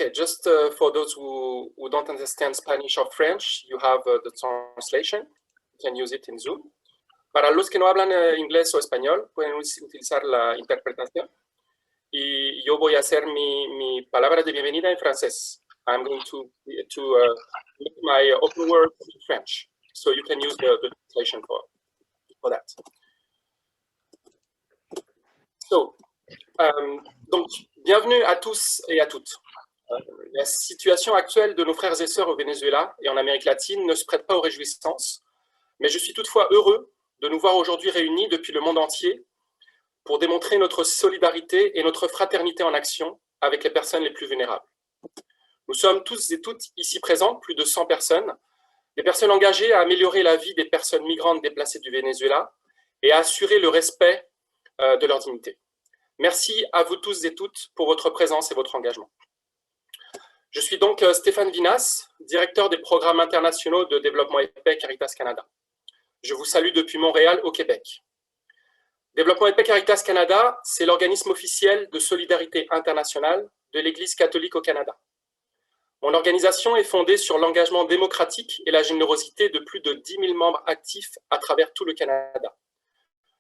Okay, just for those who don't understand Spanish or French, you have the translation. You can use it in Zoom. Para los que no hablan inglés o español, pueden utilizar la interpretación. Y yo voy a hacer mi palabra de bienvenida en francés. I'm going to make my open words in French, so you can use the translation for that. So, donc, bienvenue à tous et à toutes. La situation actuelle de nos frères et sœurs au Venezuela et en Amérique latine ne se prête pas aux réjouissances, mais je suis toutefois heureux de nous voir aujourd'hui réunis depuis le monde entier pour démontrer notre solidarité et notre fraternité en action avec les personnes les plus vulnérables. Nous sommes tous et toutes ici présents, plus de 100 personnes, des personnes engagées à améliorer la vie des personnes migrantes déplacées du Venezuela et à assurer le respect de leur dignité. Merci à vous tous et toutes pour votre présence et votre engagement. Je suis donc Stéphane Vinas, directeur des programmes internationaux de développement et paix Caritas Canada. Je vous salue depuis Montréal, au Québec. Développement et paix Caritas Canada, c'est l'organisme officiel de solidarité internationale de l'Église catholique au Canada. Mon organisation est fondée sur l'engagement démocratique et la générosité de plus de 10 000 membres actifs à travers tout le Canada.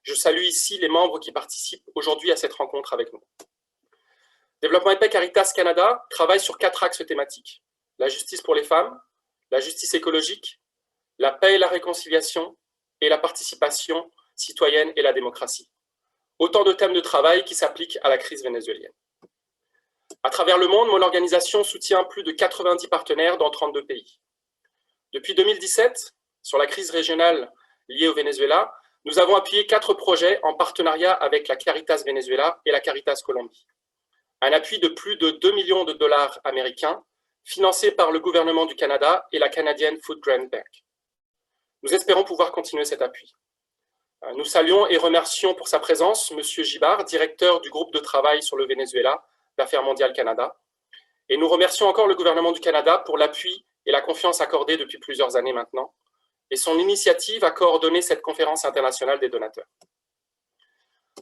Je salue ici les membres qui participent aujourd'hui à cette rencontre avec nous. Développement et paix Caritas Canada travaille sur 4 axes thématiques: la justice pour les femmes, la justice écologique, la paix et la réconciliation, et la participation citoyenne et la démocratie. Autant de thèmes de travail qui s'appliquent à la crise vénézuélienne. À travers le monde, mon organisation soutient plus de 90 partenaires dans 32 pays. Depuis 2017, sur la crise régionale liée au Venezuela, nous avons appuyé 4 projets en partenariat avec la Caritas Venezuela et la Caritas Colombie. Un appui de plus de 2 millions de dollars américains, financé par le gouvernement du Canada et la Canadian Food Grant Bank. Nous espérons pouvoir continuer cet appui. Nous saluons et remercions pour sa présence M. Gibard, directeur du groupe de travail sur le Venezuela d'Affaires mondiales Canada. Et nous remercions encore le gouvernement du Canada pour l'appui et la confiance accordée depuis plusieurs années maintenant, et son initiative à coordonner cette conférence internationale des donateurs.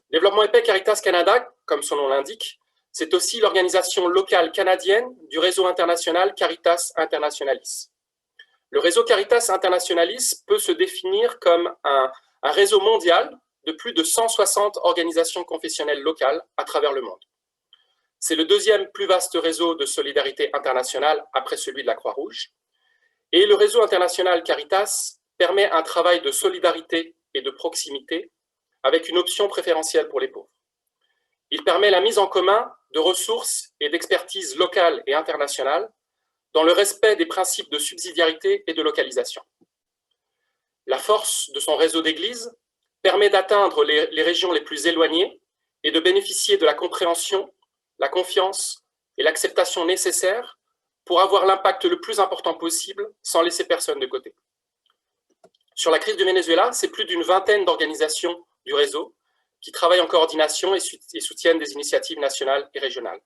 Développement et paix Caritas Canada, comme son nom l'indique, c'est aussi l'organisation locale canadienne du réseau international Caritas Internationalis. Le réseau Caritas Internationalis peut se définir comme un réseau mondial de plus de 160 organisations confessionnelles locales à travers le monde. C'est le deuxième plus vaste réseau de solidarité internationale après celui de la Croix-Rouge. Et le réseau international Caritas permet un travail de solidarité et de proximité avec une option préférentielle pour les pauvres. Il permet la mise en commun de ressources et d'expertise locales et internationales dans le respect des principes de subsidiarité et de localisation. La force de son réseau d'églises permet d'atteindre les régions les plus éloignées et de bénéficier de la compréhension, la confiance et l'acceptation nécessaires pour avoir l'impact le plus important possible sans laisser personne de côté. Sur la crise du Venezuela, c'est plus d'une vingtaine d'organisations du réseau qui travaillent en coordination et soutiennent des initiatives nationales et régionales.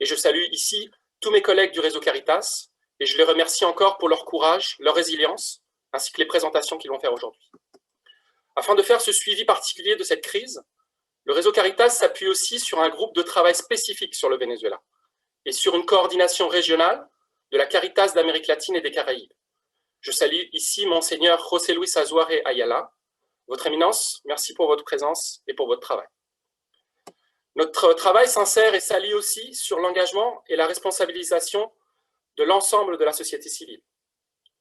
Et je salue ici tous mes collègues du réseau Caritas, et je les remercie encore pour leur courage, leur résilience, ainsi que les présentations qu'ils vont faire aujourd'hui. Afin de faire ce suivi particulier de cette crise, le réseau Caritas s'appuie aussi sur un groupe de travail spécifique sur le Venezuela, et sur une coordination régionale de la Caritas d'Amérique latine et des Caraïbes. Je salue ici Monseigneur José Luis Azuare Ayala. Votre Éminence, merci pour votre présence et pour votre travail. Notre travail s'insère et s'allie aussi sur l'engagement et la responsabilisation de l'ensemble de la société civile.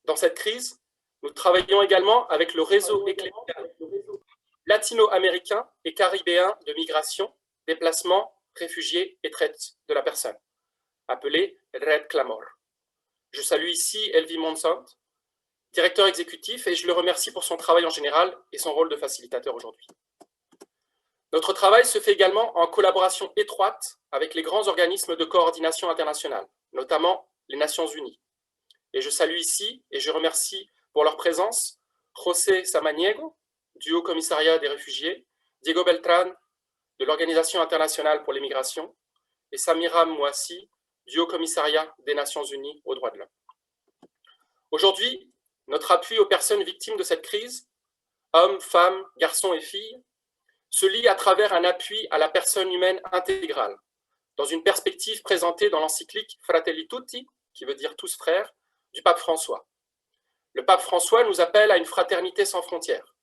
Dans cette crise, nous travaillons également avec le réseau ecclésial latino-américain et caribéen de migration, déplacement, réfugiés et traite de la personne, appelé Red Clamor. Je salue ici Elvi Monsant, directeur exécutif, et je le remercie pour son travail en général et son rôle de facilitateur aujourd'hui. Notre travail se fait également en collaboration étroite avec les grands organismes de coordination internationale, notamment les Nations Unies. Et je salue ici et je remercie pour leur présence José Samaniego, du Haut Commissariat des réfugiés, Diego Beltrán, de l'Organisation internationale pour les migrations, et Samira Mouassi, du Haut Commissariat des Nations Unies aux droits de l'homme. Aujourd'hui, notre appui aux personnes victimes de cette crise, hommes, femmes, garçons et filles, se lie à travers un appui à la personne humaine intégrale, dans une perspective présentée dans l'encyclique Fratelli Tutti, qui veut dire tous frères, du pape François. Le pape François nous appelle à une fraternité sans frontières.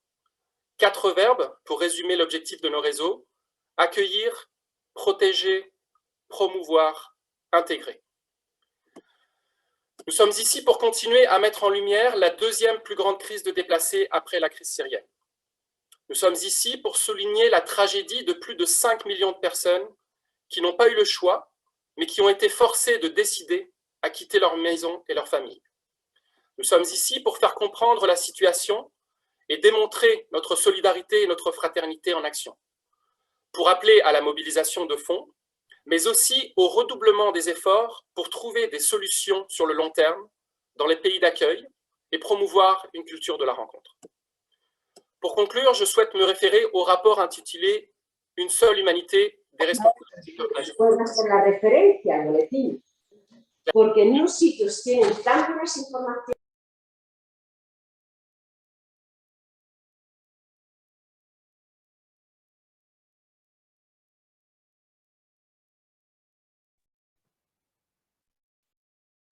4 verbes pour résumer l'objectif de nos réseaux: accueillir, protéger, promouvoir, intégrer. Nous sommes ici pour continuer à mettre en lumière la 2e plus grande crise de déplacés après la crise syrienne. Nous sommes ici pour souligner la tragédie de plus de 5 millions de personnes qui n'ont pas eu le choix, mais qui ont été forcées de décider à quitter leur maison et leur famille. Nous sommes ici pour faire comprendre la situation et démontrer notre solidarité et notre fraternité en action, pour appeler à la mobilisation de fonds, mais aussi au redoublement des efforts pour trouver des solutions sur le long terme dans les pays d'accueil et promouvoir une culture de la rencontre. Pour conclure, je souhaite me référer au rapport intitulé « Une seule humanité des responsabilités partagées ».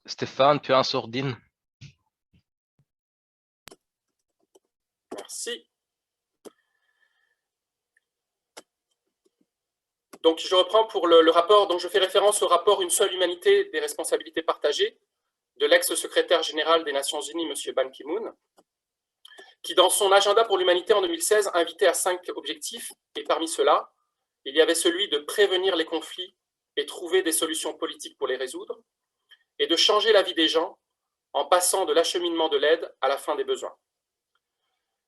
Stéphane, tu es en sourdine. Merci. Donc, je reprends pour le rapport, donc je fais référence au rapport « Une seule humanité des responsabilités partagées » de l'ex-secrétaire général des Nations Unies, M. Ban Ki-moon, qui, dans son agenda pour l'humanité en 2016, invitait à 5 objectifs, et parmi ceux-là, il y avait celui de prévenir les conflits et trouver des solutions politiques pour les résoudre, et de changer la vie des gens en passant de l'acheminement de l'aide à la fin des besoins.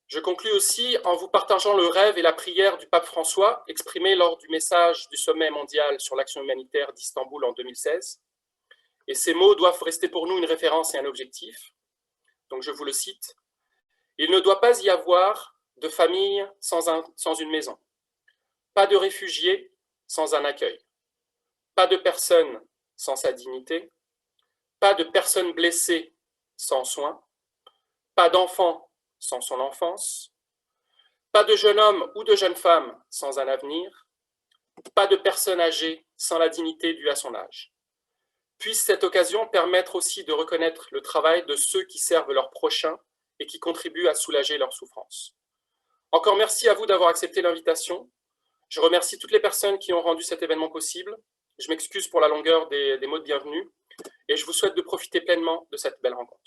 Je conclus aussi en vous partageant le rêve et la prière du pape François, exprimé lors du message du sommet mondial sur l'action humanitaire d'Istanbul en 2016. Et ces mots doivent rester pour nous une référence et un objectif. Donc je vous le cite. « Il ne doit pas y avoir de famille sans une maison, pas de réfugiés sans un accueil, pas de personne sans sa dignité, pas de personne blessée sans soin, pas d'enfant sans son enfance, pas de jeune homme ou de jeune femme sans un avenir, pas de personne âgée sans la dignité due à son âge. Puisse cette occasion permettre aussi de reconnaître le travail de ceux qui servent leurs prochains et qui contribuent à soulager leurs souffrances. Encore merci à vous d'avoir accepté l'invitation. Je remercie toutes les personnes qui ont rendu cet événement possible. Je m'excuse pour la longueur des mots de bienvenue et je vous souhaite de profiter pleinement de cette belle rencontre.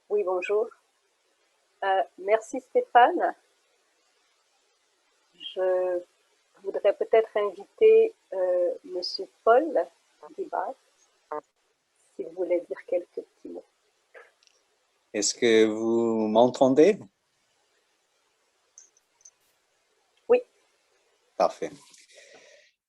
Oui, bonjour. Merci Stéphane. Je voudrais peut-être inviter Monsieur Paul Guibas, s'il voulait dire quelques petits mots. Est-ce que vous m'entendez? Oui. Parfait.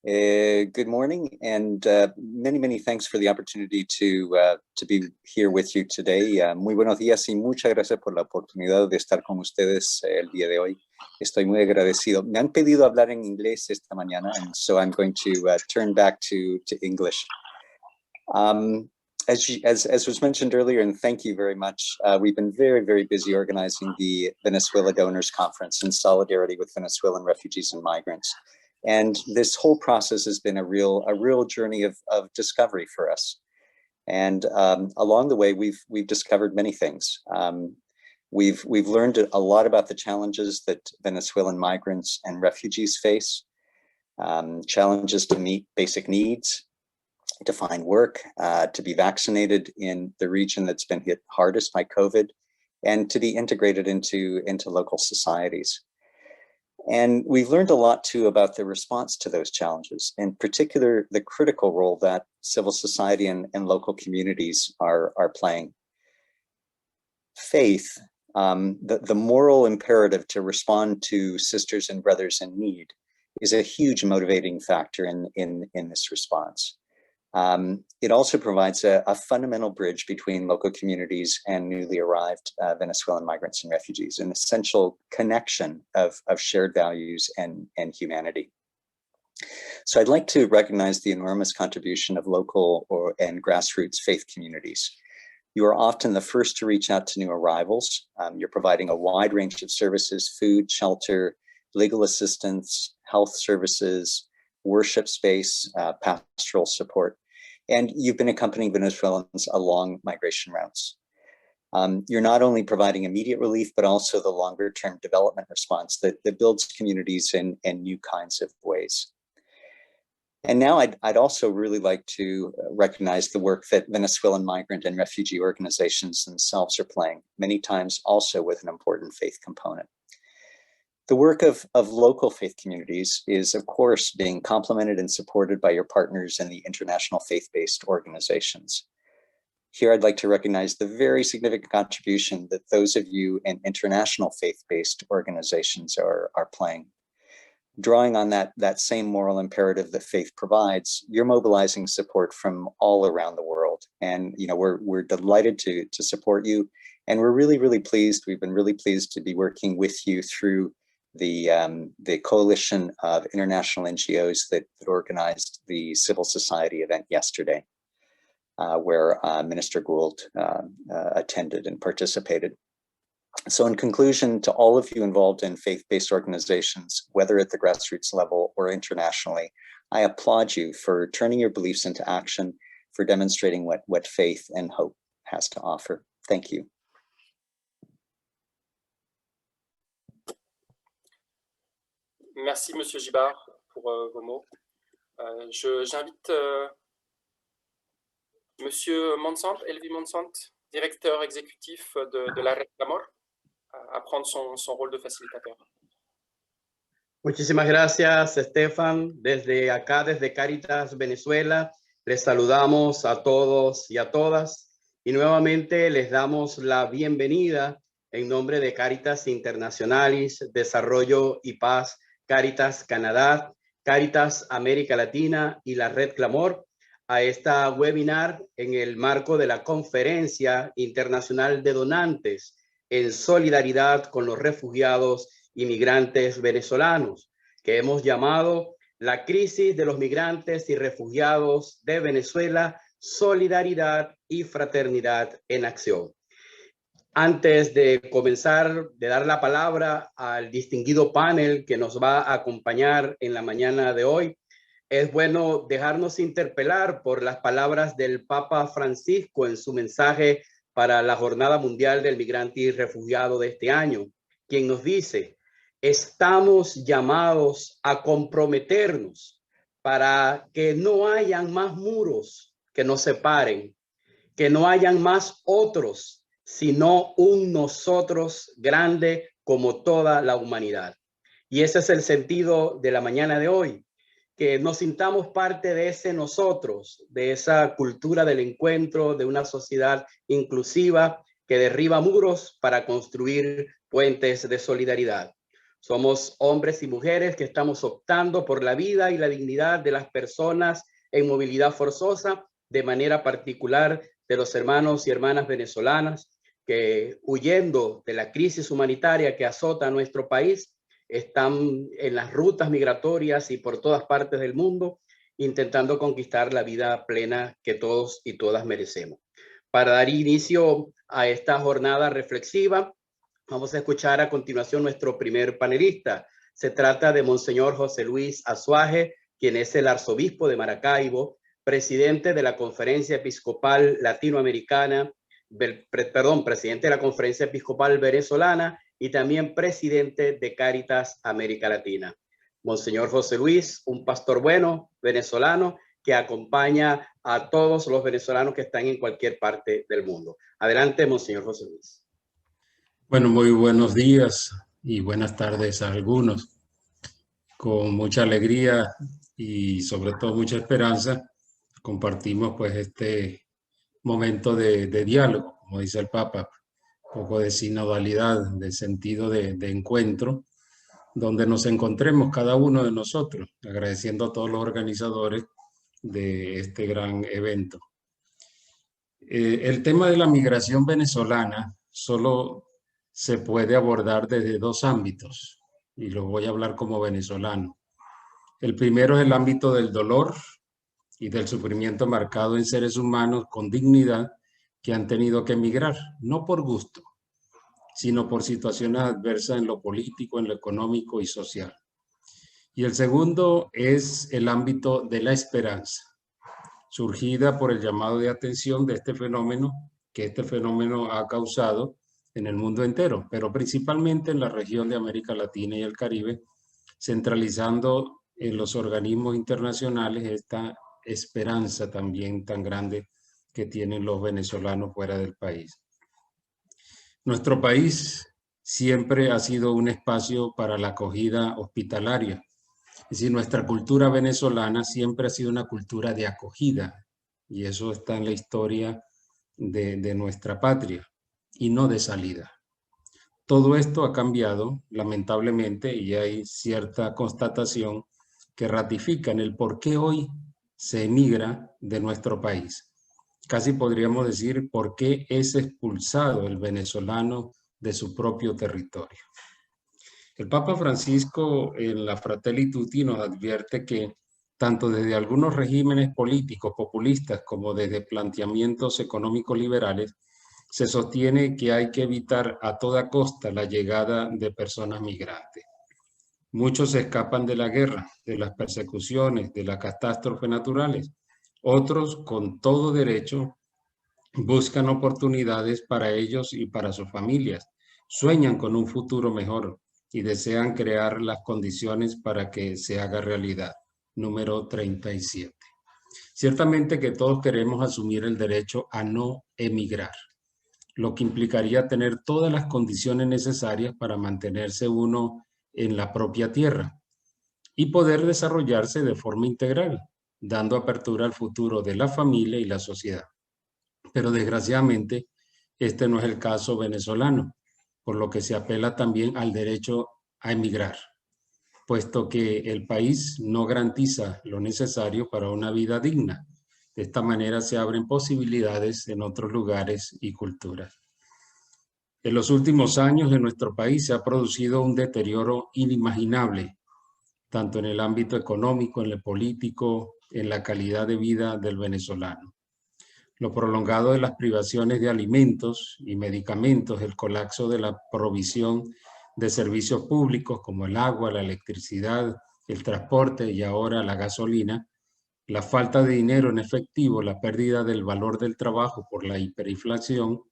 Good morning, and many thanks for the opportunity to be here with you today. Muy buenos días y muchas gracias por la oportunidad de estar con ustedes el día de hoy. Estoy muy agradecido. Me han pedido hablar en inglés esta mañana, and so I'm going to turn back to English. As was mentioned earlier, and thank you very much, we've been very busy organizing the Venezuela Donors Conference in solidarity with Venezuelan refugees and migrants. And this whole process has been a real journey of discovery for us. And along the way, we've discovered many things. We've learned a lot about the challenges that Venezuelan migrants and refugees face, challenges to meet basic needs, to find work, to be vaccinated in the region that's been hit hardest by COVID, and to be integrated into local societies. And we've learned a lot too about the response to those challenges, in particular, the critical role that civil society and local communities are playing. Faith, the moral imperative to respond to sisters and brothers in need, is a huge motivating factor in this response. It also provides a fundamental bridge between local communities and newly arrived Venezuelan migrants and refugees, an essential connection of shared values and humanity. So I'd like to recognize the enormous contribution of local and grassroots faith communities. You are often the first to reach out to new arrivals. You're providing a wide range of services: food, shelter, legal assistance, health services, worship space, pastoral support. And you've been accompanying Venezuelans along migration routes. You're not only providing immediate relief, but also the longer-term development response that builds communities in new kinds of ways. And now I'd also really like to recognize the work that Venezuelan migrant and refugee organizations themselves are playing, many times also with an important faith component. The work of local faith communities is, of course, being complemented and supported by your partners in the international faith-based organizations. Here, I'd like to recognize the very significant contribution that those of you in international faith-based organizations are playing. Drawing on that same moral imperative that faith provides, you're mobilizing support from all around the world. And we're delighted to support you. And we're really, really pleased. We've been really pleased to be working with you through the coalition of international NGOs that organized the civil society event yesterday, where Minister Gould attended and participated. So in conclusion, to all of you involved in faith-based organizations, whether at the grassroots level or internationally, I applaud you for turning your beliefs into action, for demonstrating what faith and hope has to offer. Thank you. Merci, Monsieur Gibard, pour vos mots. J'invite Monsieur Monsant, Elvi Monsant, directeur exécutif de la Red Clamor, a prendre son rôle de facilitateur. Muchísimas gracias, Estefan. Desde acá, desde Cáritas Venezuela, les saludamos a todos y a todas y nuevamente les damos la bienvenida en nombre de Cáritas Internacionalis, Desarrollo y Paz, Cáritas Canadá, Cáritas América Latina y la Red Clamor a esta webinar en el marco de la Conferencia Internacional de Donantes en solidaridad con los refugiados y migrantes venezolanos, que hemos llamado la crisis de los migrantes y refugiados de Venezuela, solidaridad y fraternidad en acción. Antes de comenzar, de dar la palabra al distinguido panel que nos va a acompañar en la mañana de hoy, es bueno dejarnos interpelar por las palabras del Papa Francisco en su mensaje para la Jornada Mundial del Migrante y Refugiado de este año, quien nos dice: estamos llamados a comprometernos para que no hayan más muros que nos separen, que no hayan más otros, sino un nosotros grande como toda la humanidad. Y ese es el sentido de la mañana de hoy, que nos sintamos parte de ese nosotros, de esa cultura del encuentro, de una sociedad inclusiva que derriba muros para construir puentes de solidaridad. Somos hombres y mujeres que estamos optando por la vida y la dignidad de las personas en movilidad forzosa, de manera particular de los hermanos y hermanas venezolanas que, huyendo de la crisis humanitaria que azota a nuestro país, están en las rutas migratorias y por todas partes del mundo intentando conquistar la vida plena que todos y todas merecemos. Para dar inicio a esta jornada reflexiva, vamos a escuchar a continuación nuestro primer panelista. Se trata de Monseñor José Luis Azuaje, quien es el arzobispo de Maracaibo, presidente de la Conferencia Episcopal Latinoamericana, presidente de la Conferencia Episcopal Venezolana y también presidente de Cáritas América Latina. Monseñor José Luis, un pastor bueno venezolano que acompaña a todos los venezolanos que están en cualquier parte del mundo. Adelante, Monseñor José Luis. Bueno, muy buenos días y buenas tardes a algunos. Con mucha alegría y sobre todo mucha esperanza compartimos pues este momento de diálogo, como dice el Papa, un poco de sinodalidad, de sentido de encuentro, donde nos encontremos cada uno de nosotros, agradeciendo a todos los organizadores de este gran evento. El tema de la migración venezolana solo se puede abordar desde dos ámbitos, y lo voy a hablar como venezolano. El primero es el ámbito del dolor y del sufrimiento marcado en seres humanos con dignidad que han tenido que emigrar, no por gusto, sino por situaciones adversas en lo político, en lo económico y social. Y el segundo es el ámbito de la esperanza, surgida por el llamado de atención de este fenómeno, que este fenómeno ha causado en el mundo entero, pero principalmente en la región de América Latina y el Caribe, centralizando en los organismos internacionales esta esperanza también tan grande que tienen los venezolanos fuera del país. Nuestro país siempre ha sido un espacio para la acogida hospitalaria. Es decir, nuestra cultura venezolana siempre ha sido una cultura de acogida, y eso está en la historia de nuestra patria, y no de salida. Todo esto ha cambiado, lamentablemente, y hay cierta constatación que ratifican el por qué hoy se emigra de nuestro país. Casi podríamos decir por qué es expulsado el venezolano de su propio territorio. El Papa Francisco en la Fratelli Tutti nos advierte que tanto desde algunos regímenes políticos populistas como desde planteamientos económicos liberales se sostiene que hay que evitar a toda costa la llegada de personas migrantes. Muchos se escapan de la guerra, de las persecuciones, de las catástrofes naturales. Otros, con todo derecho, buscan oportunidades para ellos y para sus familias. Sueñan con un futuro mejor y desean crear las condiciones para que se haga realidad. Número 37. Ciertamente que todos queremos asumir el derecho a no emigrar, lo que implicaría tener todas las condiciones necesarias para mantenerse uno en la propia tierra y poder desarrollarse de forma integral, dando apertura al futuro de la familia y la sociedad. Pero desgraciadamente, este no es el caso venezolano, por lo que se apela también al derecho a emigrar, puesto que el país no garantiza lo necesario para una vida digna. De esta manera se abren posibilidades en otros lugares y culturas. En los últimos años en nuestro país se ha producido un deterioro inimaginable, tanto en el ámbito económico, en el político, en la calidad de vida del venezolano. Lo prolongado de las privaciones de alimentos y medicamentos, el colapso de la provisión de servicios públicos como el agua, la electricidad, el transporte y ahora la gasolina, la falta de dinero en efectivo, la pérdida del valor del trabajo por la hiperinflación,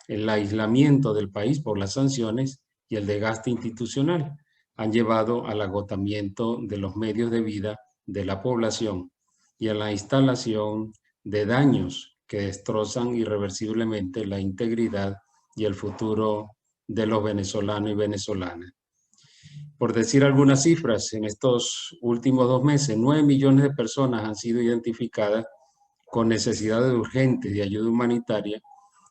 el aislamiento del país por las sanciones y el desgaste institucional han llevado al agotamiento de los medios de vida de la población y a la instalación de daños que destrozan irreversiblemente la integridad y el futuro de los venezolanos y venezolanas. Por decir algunas cifras, en estos últimos 2 meses, 9 millones de personas han sido identificadas con necesidades urgentes de ayuda humanitaria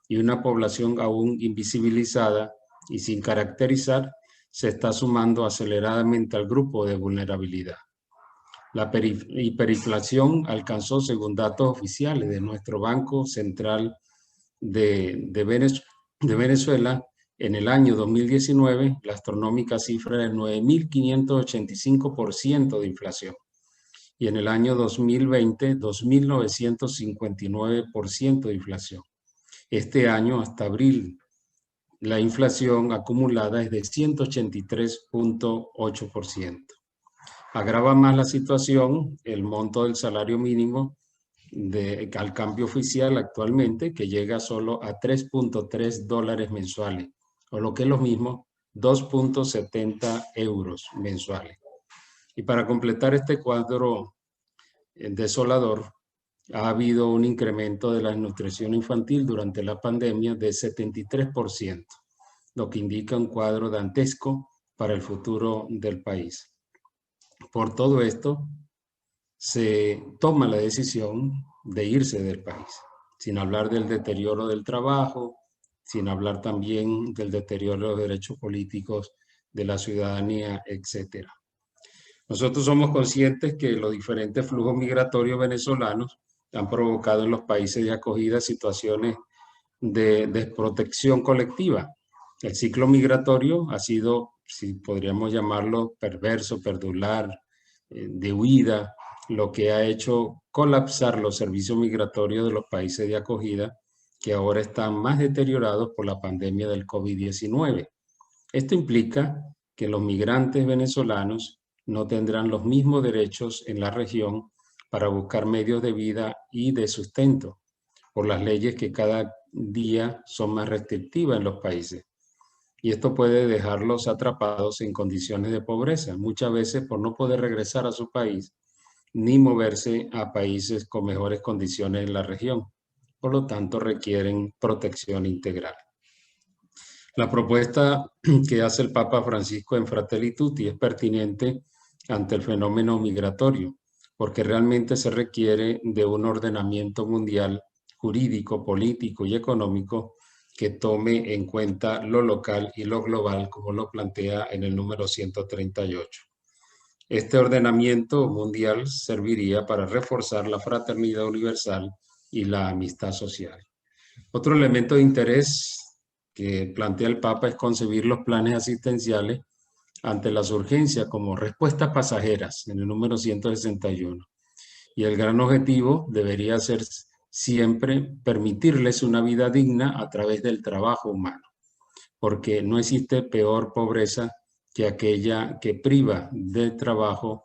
y una población aún invisibilizada y sin caracterizar se está sumando aceleradamente al grupo de vulnerabilidad. La hiperinflación alcanzó, según datos oficiales de nuestro Banco Central de Venezuela, en el año 2019, la astronómica cifra de 9.585% de inflación. Y en el año 2020, 2.959% de inflación. Este año, hasta abril, la inflación acumulada es de 183.8%. Agrava más la situación el monto del salario mínimo al cambio oficial actualmente, que llega solo a $3.3 mensuales, o lo que es lo mismo, 2.70 euros mensuales. Y para completar este cuadro desolador, ha habido un incremento de la desnutrición infantil durante la pandemia de 73%, lo que indica un cuadro dantesco para el futuro del país. Por todo esto, se toma la decisión de irse del país, sin hablar del deterioro del trabajo, sin hablar también del deterioro de los derechos políticos de la ciudadanía, etc. Nosotros somos conscientes que los diferentes flujos migratorios venezolanos han provocado en los países de acogida situaciones de desprotección colectiva. El ciclo migratorio ha sido, si podríamos llamarlo, perverso, perdular, de huida, lo que ha hecho colapsar los servicios migratorios de los países de acogida, que ahora están más deteriorados por la pandemia del COVID-19. Esto implica que los migrantes venezolanos no tendrán los mismos derechos en la región para buscar medios de vida y de sustento, por las leyes que cada día son más restrictivas en los países. Y esto puede dejarlos atrapados en condiciones de pobreza, muchas veces por no poder regresar a su país ni moverse a países con mejores condiciones en la región. Por lo tanto, requieren protección integral. La propuesta que hace el Papa Francisco en Fratelli Tutti es pertinente ante el fenómeno migratorio, porque realmente se requiere de un ordenamiento mundial jurídico, político y económico que tome en cuenta lo local y lo global, como lo plantea en el número 138. Este ordenamiento mundial serviría para reforzar la fraternidad universal y la amistad social. Otro elemento de interés que plantea el Papa es concebir los planes asistenciales ante las urgencias como respuestas pasajeras en el número 161. Y el gran objetivo debería ser siempre permitirles una vida digna a través del trabajo humano, porque no existe peor pobreza que aquella que priva de trabajo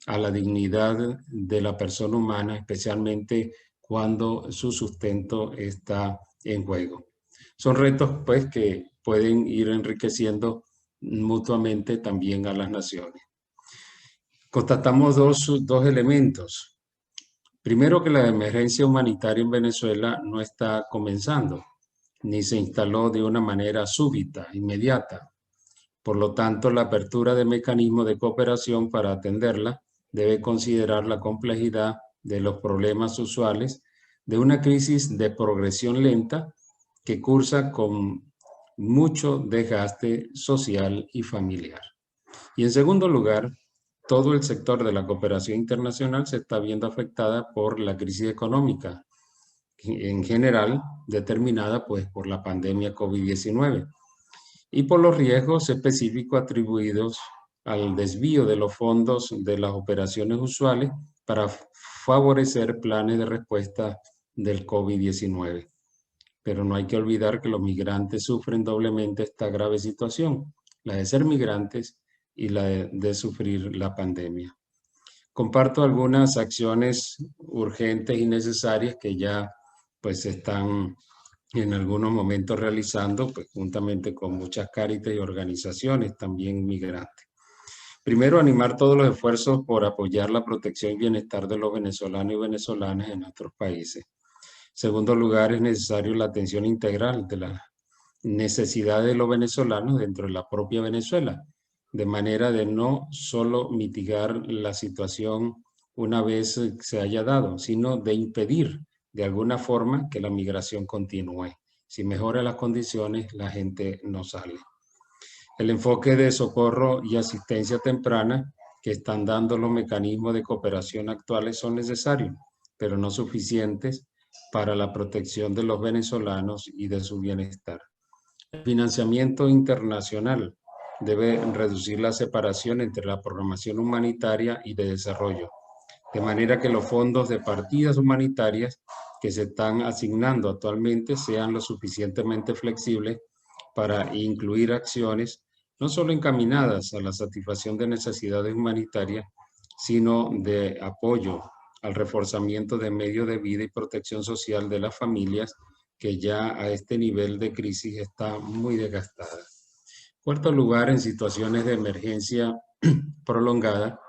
a la dignidad de la persona humana, especialmente cuando su sustento está en juego. Son retos, pues, que pueden ir enriqueciendo mutuamente también a las naciones. Constatamos dos elementos. Primero, que la emergencia humanitaria en Venezuela no está comenzando, ni se instaló de una manera súbita, inmediata. Por lo tanto, la apertura de mecanismos de cooperación para atenderla debe considerar la complejidad de los problemas usuales de una crisis de progresión lenta que cursa con mucho desgaste social y familiar. Y en segundo lugar, todo el sector de la cooperación internacional se está viendo afectada por la crisis económica, en general determinada pues por la pandemia COVID-19 y por los riesgos específicos atribuidos al desvío de los fondos de las operaciones usuales para favorecer planes de respuesta del COVID-19. Pero no hay que olvidar que los migrantes sufren doblemente esta grave situación, la de ser migrantes y la de sufrir la pandemia. Comparto algunas acciones urgentes y necesarias que ya pues están en algunos momentos realizando, pues juntamente con muchas Cáritas y organizaciones también migrantes. Primero, animar todos los esfuerzos por apoyar la protección y bienestar de los venezolanos y venezolanas en otros países. Segundo lugar, es necesario la atención integral de las necesidades de los venezolanos dentro de la propia Venezuela, de manera de no solo mitigar la situación una vez se haya dado, sino de impedir de alguna forma que la migración continúe. Si mejora las condiciones, la gente no sale. El enfoque de socorro y asistencia temprana que están dando los mecanismos de cooperación actuales son necesarios, pero no suficientes para la protección de los venezolanos y de su bienestar. El financiamiento internacional debe reducir la separación entre la programación humanitaria y de desarrollo, de manera que los fondos de partidas humanitarias que se están asignando actualmente sean lo suficientemente flexibles para incluir acciones no solo encaminadas a la satisfacción de necesidades humanitarias, sino de apoyo al reforzamiento de medios de vida y protección social de las familias que ya a este nivel de crisis está muy desgastada. Cuarto lugar, en situaciones de emergencia prolongada,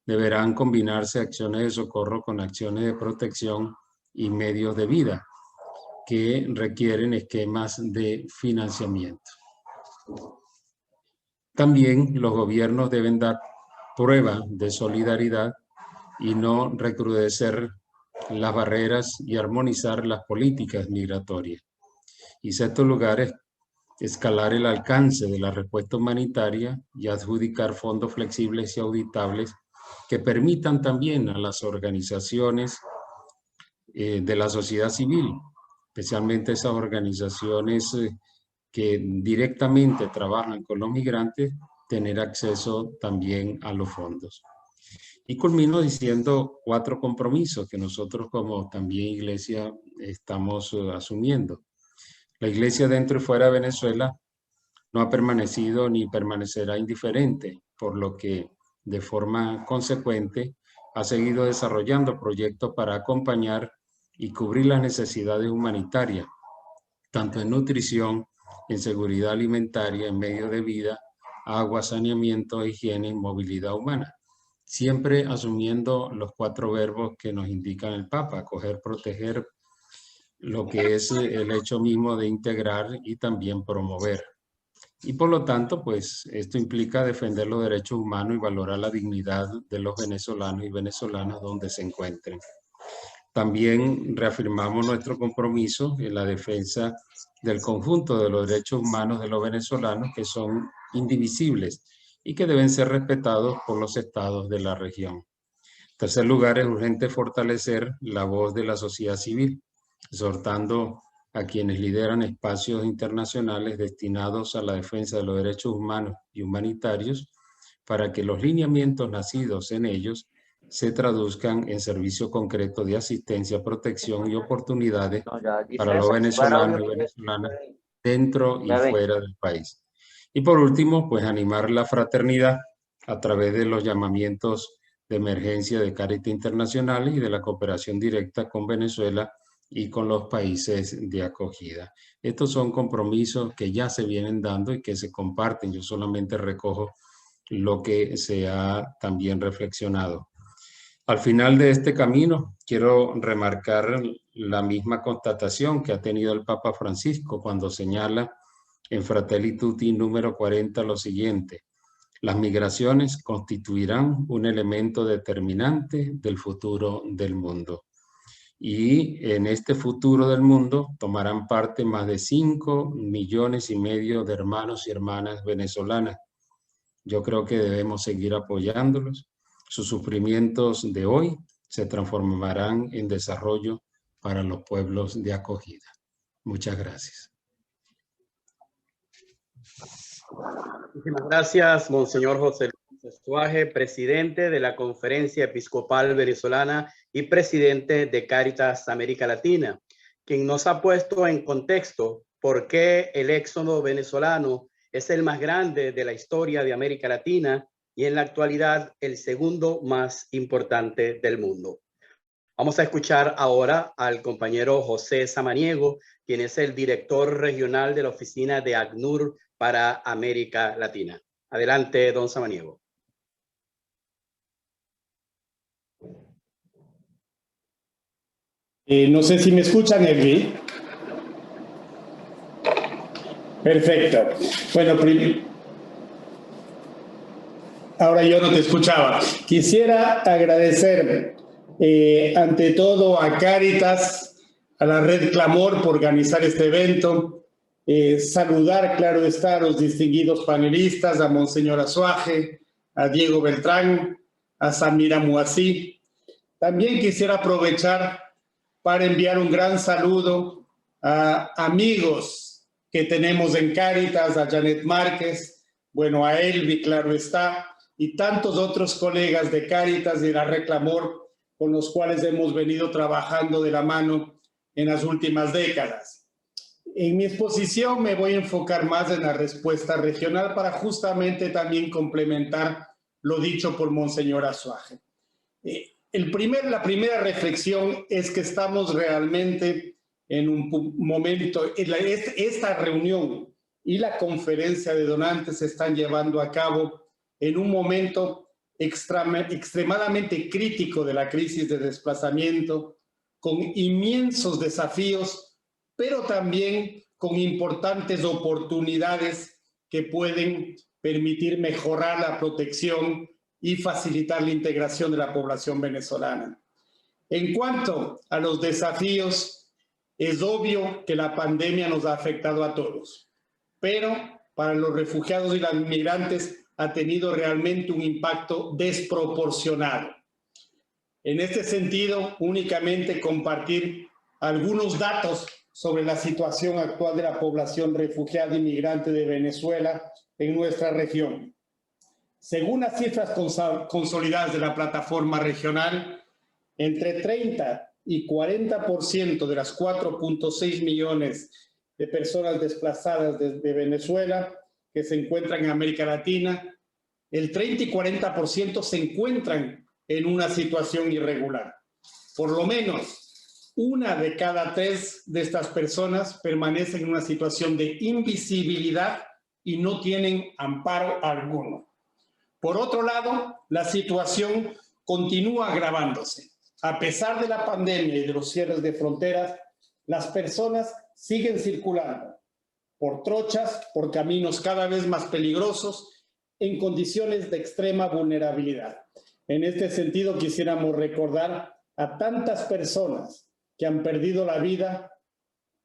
deberán combinarse acciones de socorro con acciones de protección y medios de vida que requieren esquemas de financiamiento. También los gobiernos deben dar prueba de solidaridad y no recrudecer las barreras y armonizar las políticas migratorias. Y sexto lugar, es escalar el alcance de la respuesta humanitaria y adjudicar fondos flexibles y auditables que permitan también a las organizaciones de la sociedad civil, especialmente esas organizaciones que directamente trabajan con los migrantes, tener acceso también a los fondos. Y culmino diciendo 4 compromisos que nosotros como también iglesia estamos asumiendo. La iglesia dentro y fuera de Venezuela no ha permanecido ni permanecerá indiferente, por lo que de forma consecuente ha seguido desarrollando proyectos para acompañar y cubrir las necesidades humanitarias, tanto en nutrición, en seguridad alimentaria, en medio de vida, agua, saneamiento, higiene y movilidad humana. Siempre asumiendo los 4 verbos que nos indican el Papa: acoger, proteger, lo que es el hecho mismo de integrar y también promover. Y por lo tanto, pues esto implica defender los derechos humanos y valorar la dignidad de los venezolanos y venezolanas donde se encuentren. También reafirmamos nuestro compromiso en la defensa del conjunto de los derechos humanos de los venezolanos, que son indivisibles y que deben ser respetados por los estados de la región. En tercer lugar, es urgente fortalecer la voz de la sociedad civil, exhortando a quienes lideran espacios internacionales destinados a la defensa de los derechos humanos y humanitarios, para que los lineamientos nacidos en ellos se traduzcan en servicio concreto de asistencia, protección y oportunidades para los venezolanos y venezolanas dentro y fuera del país. Y por último, pues animar la fraternidad a través de los llamamientos de emergencia de Cáritas Internacionales y de la cooperación directa con Venezuela y con los países de acogida. Estos son compromisos que ya se vienen dando y que se comparten. Yo solamente recojo lo que se ha también reflexionado. Al final de este camino, quiero remarcar la misma constatación que ha tenido el Papa Francisco cuando señala en Fratelli Tutti número 40 lo siguiente: las migraciones constituirán un elemento determinante del futuro del mundo. Y en este futuro del mundo tomarán parte más de 5,5 millones de hermanos y hermanas venezolanas. Yo creo que debemos seguir apoyándolos. Sus sufrimientos de hoy se transformarán en desarrollo para los pueblos de acogida. Muchas gracias. Muchísimas gracias, Monseñor José Luis Azuaje, presidente de la Conferencia Episcopal Venezolana y presidente de Cáritas América Latina, quien nos ha puesto en contexto por qué el éxodo venezolano es el más grande de la historia de América Latina y en la actualidad el segundo más importante del mundo. Vamos a escuchar ahora al compañero José Samaniego, quien es el director regional de la oficina de ACNUR para América Latina. Adelante, don Samaniego. No sé si me escuchan, Elvi. Perfecto. Bueno, ahora yo no te escuchaba. Quisiera agradecer ante todo a Cáritas, a la Red Clamor por organizar este evento, saludar, claro está, a los distinguidos panelistas, a Monseñor Azuaje, a Diego Beltrán, a Samira Muasí. También quisiera aprovechar para enviar un gran saludo a amigos que tenemos en Cáritas, a Janet Márquez, bueno, a Elvi, claro está, y tantos otros colegas de Cáritas y de la Red Clamor con los cuales hemos venido trabajando de la mano en las últimas décadas. En mi exposición me voy a enfocar más en la respuesta regional para justamente también complementar lo dicho por Monseñor Azuaje. La primera reflexión es que estamos realmente en un momento, esta reunión y la conferencia de donantes se están llevando a cabo en un momento extremadamente crítico de la crisis de desplazamiento, con inmensos desafíos, pero también con importantes oportunidades que pueden permitir mejorar la protección y facilitar la integración de la población venezolana. En cuanto a los desafíos, es obvio que la pandemia nos ha afectado a todos, pero para los refugiados y los migrantes ha tenido realmente un impacto desproporcionado. En este sentido, únicamente compartir algunos datos sobre la situación actual de la población refugiada y migrante de Venezuela en nuestra región. Según las cifras consolidadas de la plataforma regional, entre 30 y 40% de las 4.6 millones de personas desplazadas desde Venezuela que se encuentran en América Latina, el 30 y 40% se encuentran en una situación irregular. Por lo menos una de cada 3 de estas personas permanecen en una situación de invisibilidad y no tienen amparo alguno. Por otro lado, la situación continúa agravándose. A pesar de la pandemia y de los cierres de fronteras, las personas siguen circulando por trochas, por caminos cada vez más peligrosos, en condiciones de extrema vulnerabilidad. En este sentido, quisiéramos recordar a tantas personas que han perdido la vida,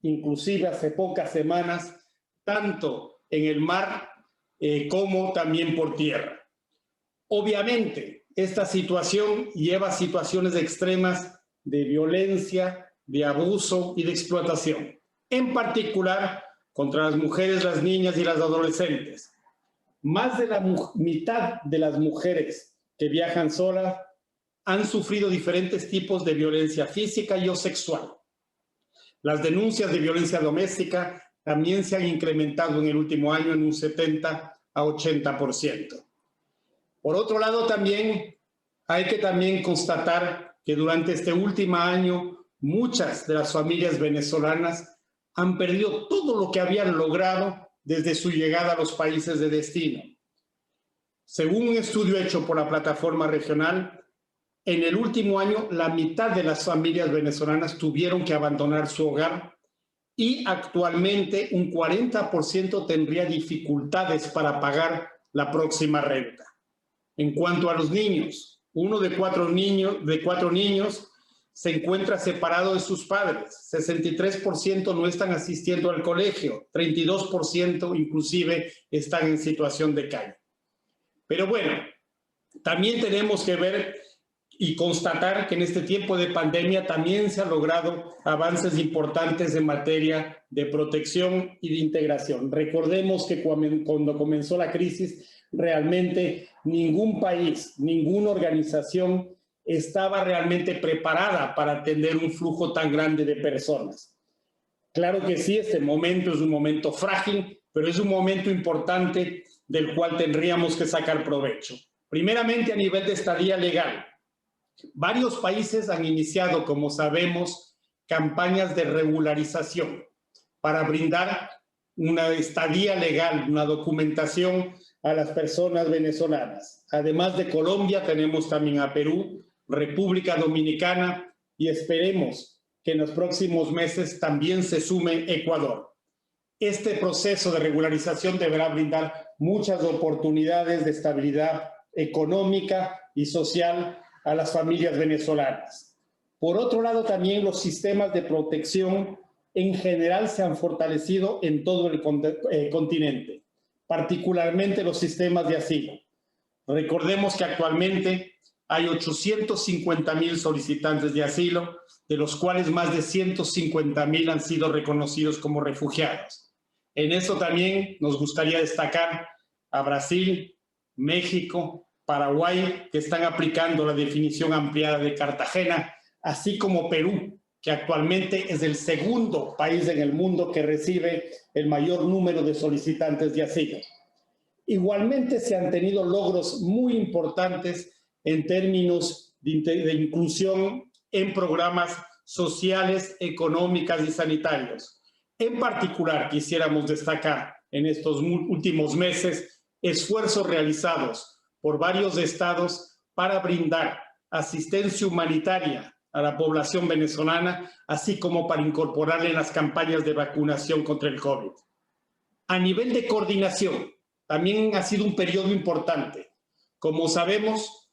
inclusive hace pocas semanas, tanto en el mar como también por tierra. Obviamente, esta situación lleva a situaciones extremas de violencia, de abuso y de explotación, en particular contra las mujeres, las niñas y las adolescentes. Más de la mitad de las mujeres que viajan solas han sufrido diferentes tipos de violencia física y o sexual. Las denuncias de violencia doméstica también se han incrementado en el último año en un 70 a 80%. Por otro lado, también hay que constatar que durante este último año muchas de las familias venezolanas han perdido todo lo que habían logrado desde su llegada a los países de destino. Según un estudio hecho por la plataforma regional, en el último año la mitad de las familias venezolanas tuvieron que abandonar su hogar y actualmente un 40% tendría dificultades para pagar la próxima renta. En cuanto a los niños, uno de cuatro niños se encuentra separado de sus padres, 63% no están asistiendo al colegio, 32% inclusive están en situación de calle. Pero bueno, también tenemos que ver y constatar que en este tiempo de pandemia también se han logrado avances importantes en materia de protección y de integración. Recordemos que cuando comenzó la crisis, realmente ningún país, ninguna organización estaba realmente preparada para atender un flujo tan grande de personas. Claro que sí, este momento es un momento frágil, pero es un momento importante del cual tendríamos que sacar provecho. Primeramente, a nivel de estadía legal. Varios países han iniciado, como sabemos, campañas de regularización para brindar una estadía legal, una documentación a las personas venezolanas. Además de Colombia, tenemos también a Perú, República Dominicana y esperemos que en los próximos meses también se sume Ecuador. Este proceso de regularización deberá brindar muchas oportunidades de estabilidad económica y social a las familias venezolanas. Por otro lado, también los sistemas de protección en general se han fortalecido en todo el continente, particularmente los sistemas de asilo. Recordemos que actualmente hay 850,000 solicitantes de asilo, de los cuales más de 150,000 han sido reconocidos como refugiados. En eso también nos gustaría destacar a Brasil, México, Paraguay, que están aplicando la definición ampliada de Cartagena, así como Perú, que actualmente es el segundo país en el mundo que recibe el mayor número de solicitantes de asilo. Igualmente se han tenido logros muy importantes en términos de inclusión en programas sociales, económicas y sanitarios. En particular, quisiéramos destacar en estos últimos meses esfuerzos realizados por varios estados para brindar asistencia humanitaria a la población venezolana, así como para incorporarle las campañas de vacunación contra el COVID. A nivel de coordinación, también ha sido un periodo importante. Como sabemos,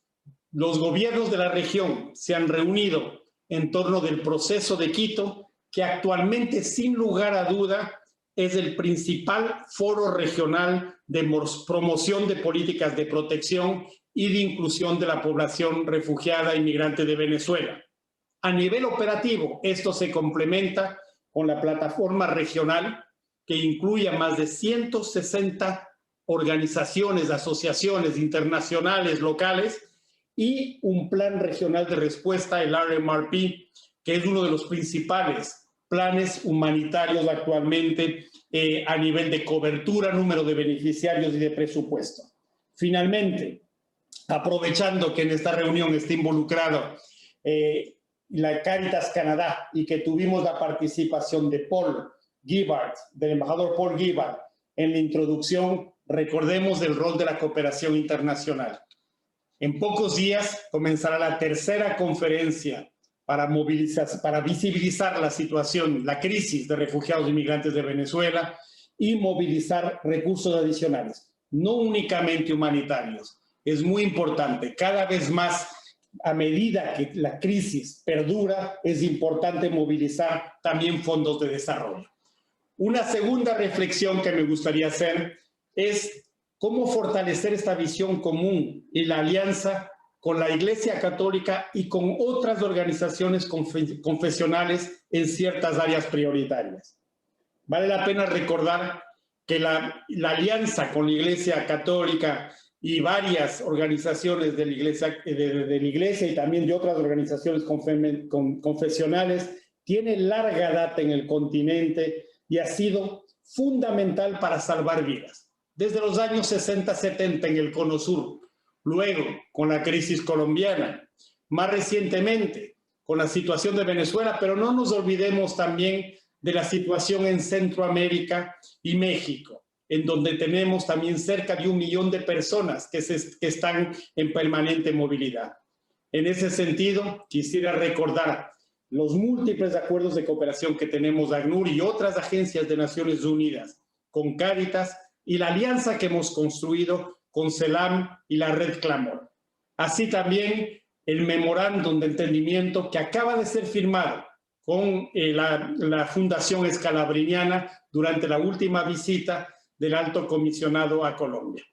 los gobiernos de la región se han reunido en torno del proceso de Quito, que actualmente, sin lugar a duda, es el principal foro regional de promoción de políticas de protección y de inclusión de la población refugiada e inmigrante de Venezuela. A nivel operativo, esto se complementa con la plataforma regional que incluye a más de 160 organizaciones, asociaciones internacionales, locales, y un plan regional de respuesta, el RMRP, que es uno de los principales planes humanitarios actualmente a nivel de cobertura, número de beneficiarios y de presupuesto. Finalmente, aprovechando que en esta reunión está involucrado la Cáritas Canadá y que tuvimos la participación de Paul Gibbard, del embajador Paul Gibbard, en la introducción, recordemos el rol de la cooperación internacional. En pocos días comenzará la tercera conferencia para visibilizar la situación, la crisis de refugiados y migrantes de Venezuela y movilizar recursos adicionales, no únicamente humanitarios. Es muy importante, cada vez más, a medida que la crisis perdura, es importante movilizar también fondos de desarrollo. Una segunda reflexión que me gustaría hacer es cómo fortalecer esta visión común y la alianza con la Iglesia Católica y con otras organizaciones confesionales en ciertas áreas prioritarias. Vale la pena recordar que la alianza con la Iglesia Católica y varias organizaciones de la Iglesia y también de otras organizaciones confesionales tiene larga data en el continente y ha sido fundamental para salvar vidas. Desde los años 60-70 en el Cono Sur, luego con la crisis colombiana, más recientemente con la situación de Venezuela, pero no nos olvidemos también de la situación en Centroamérica y México, en donde tenemos también cerca de 1 millón de personas que están en permanente movilidad. En ese sentido, quisiera recordar los múltiples acuerdos de cooperación que tenemos ACNUR y otras agencias de Naciones Unidas con Cáritas y la alianza que hemos construido con CELAM y la Red Clamor. Así también el memorándum de entendimiento que acaba de ser firmado con la Fundación Escalabriniana durante la última visita del Alto Comisionado a Colombia.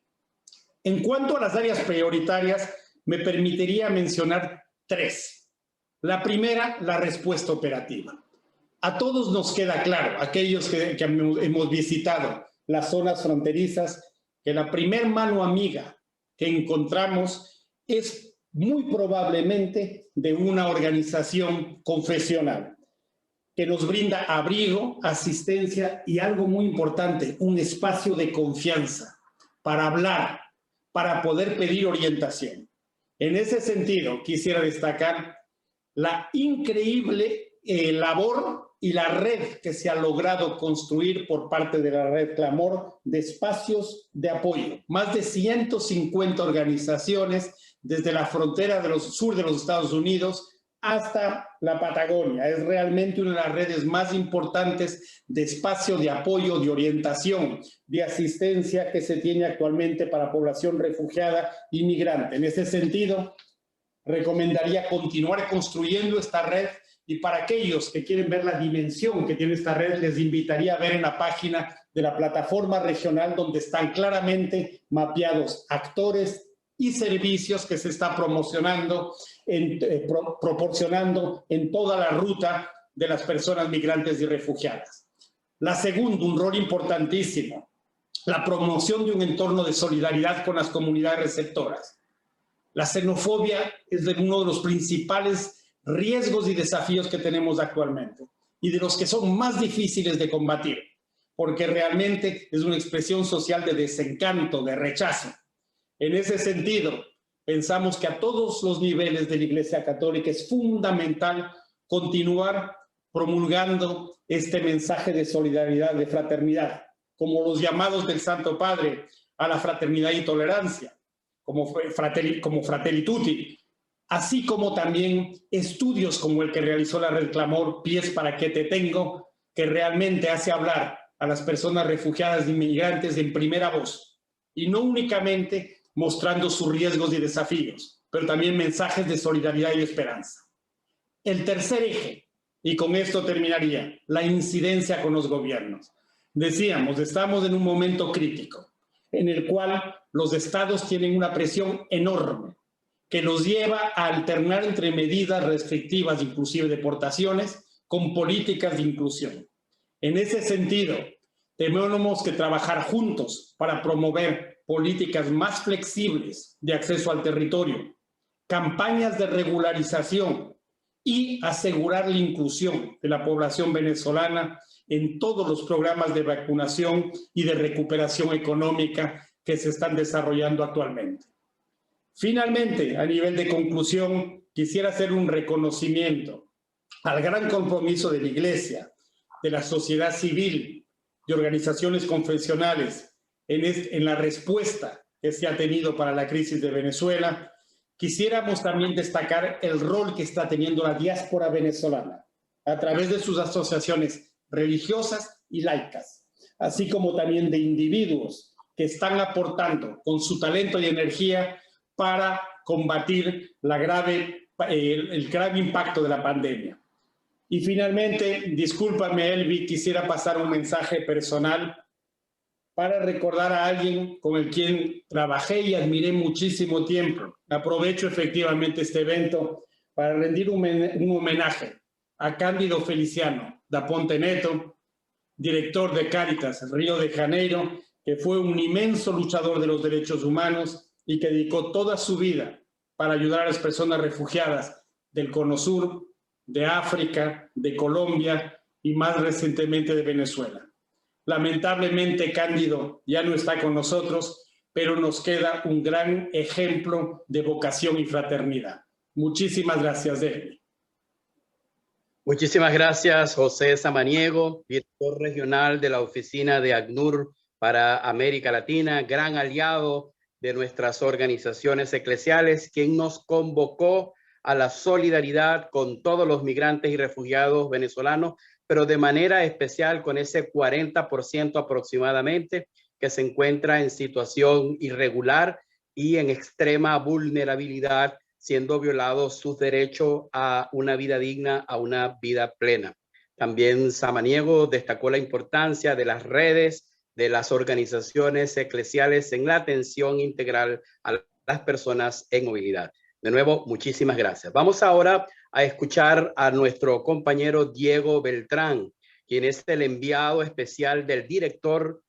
En cuanto a las áreas prioritarias, me permitiría mencionar 3. La primera, la respuesta operativa. A todos nos queda claro, aquellos que hemos visitado las zonas fronterizas, que la primer mano amiga que encontramos es muy probablemente de una organización confesional que nos brinda abrigo, asistencia y algo muy importante, un espacio de confianza para hablar, para poder pedir orientación. En ese sentido, quisiera destacar la increíble labor y la red que se ha logrado construir por parte de la Red Clamor de espacios de apoyo. Más de 150 organizaciones desde la frontera sur de los Estados Unidos hasta la Patagonia. Es realmente una de las redes más importantes de espacio de apoyo, de orientación, de asistencia que se tiene actualmente para población refugiada y migrante. En ese sentido, recomendaría continuar construyendo esta red. Y para aquellos que quieren ver la dimensión que tiene esta red, les invitaría a ver en la página de la plataforma regional donde están claramente mapeados actores y servicios que se está proporcionando en toda la ruta de las personas migrantes y refugiadas. La segunda, un rol importantísimo, la promoción de un entorno de solidaridad con las comunidades receptoras. La xenofobia es uno de los principales riesgos y desafíos que tenemos actualmente y de los que son más difíciles de combatir, porque realmente es una expresión social de desencanto, de rechazo. En ese sentido, pensamos que a todos los niveles de la Iglesia Católica es fundamental continuar promulgando este mensaje de solidaridad, de fraternidad, como los llamados del Santo Padre a la fraternidad y tolerancia, como Fratelli Tutti, así como también estudios como el que realizó la Red Clamor, Pies para que te tengo, que realmente hace hablar a las personas refugiadas e inmigrantes en primera voz, y no únicamente mostrando sus riesgos y desafíos, pero también mensajes de solidaridad y esperanza. El tercer eje, y con esto terminaría, la incidencia con los gobiernos. Decíamos, estamos en un momento crítico, en el cual los estados tienen una presión enorme, que nos lleva a alternar entre medidas restrictivas, inclusive deportaciones, con políticas de inclusión. En ese sentido, tenemos que trabajar juntos para promover políticas más flexibles de acceso al territorio, campañas de regularización y asegurar la inclusión de la población venezolana en todos los programas de vacunación y de recuperación económica que se están desarrollando actualmente. Finalmente, a nivel de conclusión, quisiera hacer un reconocimiento al gran compromiso de la Iglesia, de la sociedad civil, de organizaciones confesionales en la respuesta que se ha tenido para la crisis de Venezuela. Quisiéramos también destacar el rol que está teniendo la diáspora venezolana a través de sus asociaciones religiosas y laicas, así como también de individuos que están aportando con su talento y energía para combatir el grave impacto de la pandemia. Y finalmente, discúlpame, Elvi, quisiera pasar un mensaje personal para recordar a alguien con el quien trabajé y admiré muchísimo tiempo. Aprovecho efectivamente este evento para rendir un homenaje a Cándido Feliciano da Ponte Neto, director de Cáritas Río de Janeiro, que fue un inmenso luchador de los derechos humanos y que dedicó toda su vida para ayudar a las personas refugiadas del Cono Sur, de África, de Colombia y más recientemente de Venezuela. Lamentablemente, Cándido ya no está con nosotros, pero nos queda un gran ejemplo de vocación y fraternidad. Muchísimas gracias, David. Muchísimas gracias, José Samaniego, director regional de la Oficina de ACNUR para América Latina, gran aliado de nuestras organizaciones eclesiales, quien nos convocó a la solidaridad con todos los migrantes y refugiados venezolanos, pero de manera especial con ese 40% aproximadamente que se encuentra en situación irregular y en extrema vulnerabilidad, siendo violados sus derechos a una vida digna, a una vida plena. También Samaniego destacó la importancia de las redes, de las organizaciones eclesiales en la atención integral a las personas en movilidad. De nuevo, muchísimas gracias. Vamos ahora a escuchar a nuestro compañero Diego Beltrán, quien es el enviado especial del director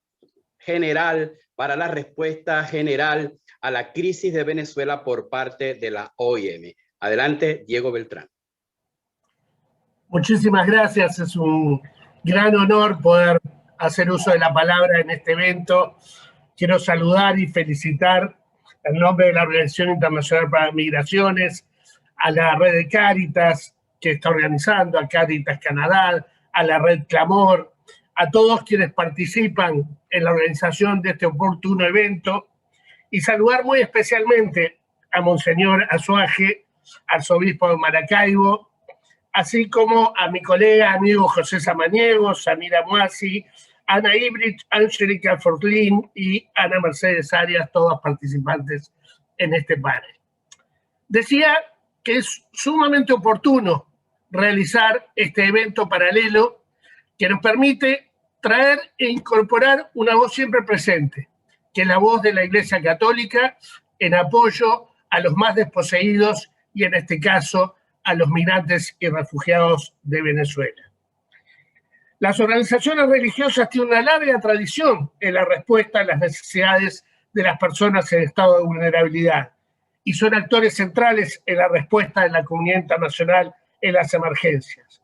general para la respuesta general a la crisis de Venezuela por parte de la OIM. Adelante, Diego Beltrán. Muchísimas gracias. Es un gran honor poder hacer uso de la palabra en este evento. Quiero saludar y felicitar en nombre de la Organización Internacional para Migraciones, a la red de Cáritas que está organizando, a Cáritas Canadá, a la red Clamor, a todos quienes participan en la organización de este oportuno evento, y saludar muy especialmente a Monseñor Azuaje, arzobispo de Maracaibo, así como a mi colega, amigo José Samaniego, Samira Muasi, Ana Ibrich, Angélica Fortlín y Ana Mercedes Arias, todas participantes en este panel. Decía que es sumamente oportuno realizar este evento paralelo que nos permite traer e incorporar una voz siempre presente, que es la voz de la Iglesia Católica en apoyo a los más desposeídos y en este caso a los migrantes y refugiados de Venezuela. Las organizaciones religiosas tienen una larga tradición en la respuesta a las necesidades de las personas en estado de vulnerabilidad y son actores centrales en la respuesta de la comunidad internacional en las emergencias.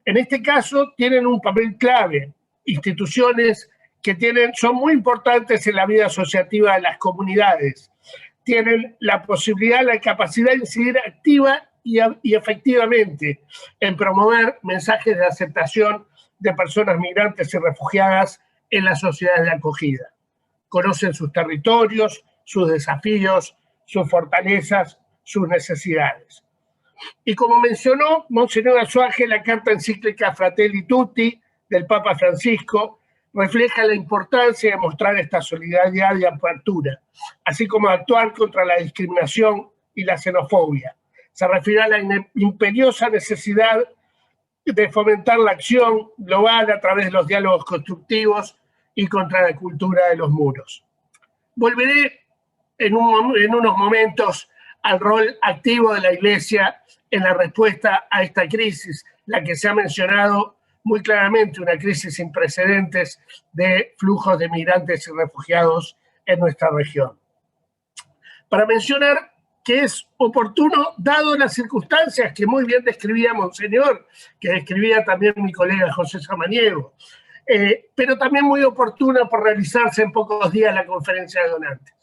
En este caso tienen un papel clave, instituciones que son muy importantes en la vida asociativa de las comunidades, tienen la posibilidad, la capacidad de incidir activa y efectivamente en promover mensajes de aceptación de personas migrantes y refugiadas en las sociedades de acogida. Conocen sus territorios, sus desafíos, sus fortalezas, sus necesidades. Y como mencionó Monseñor Azuaje, la carta encíclica Fratelli Tutti del Papa Francisco refleja la importancia de mostrar esta solidaridad y apertura, así como actuar contra la discriminación y la xenofobia. Se refiere a la imperiosa necesidad de fomentar la acción global a través de los diálogos constructivos y contra la cultura de los muros. Volveré en unos momentos al rol activo de la Iglesia en la respuesta a esta crisis, la que se ha mencionado muy claramente una crisis sin precedentes de flujos de migrantes y refugiados en nuestra región. Para mencionar que es oportuno, dado las circunstancias que muy bien describía Monseñor, que describía también mi colega José Samaniego, pero también muy oportuna por realizarse en pocos días la conferencia de donantes.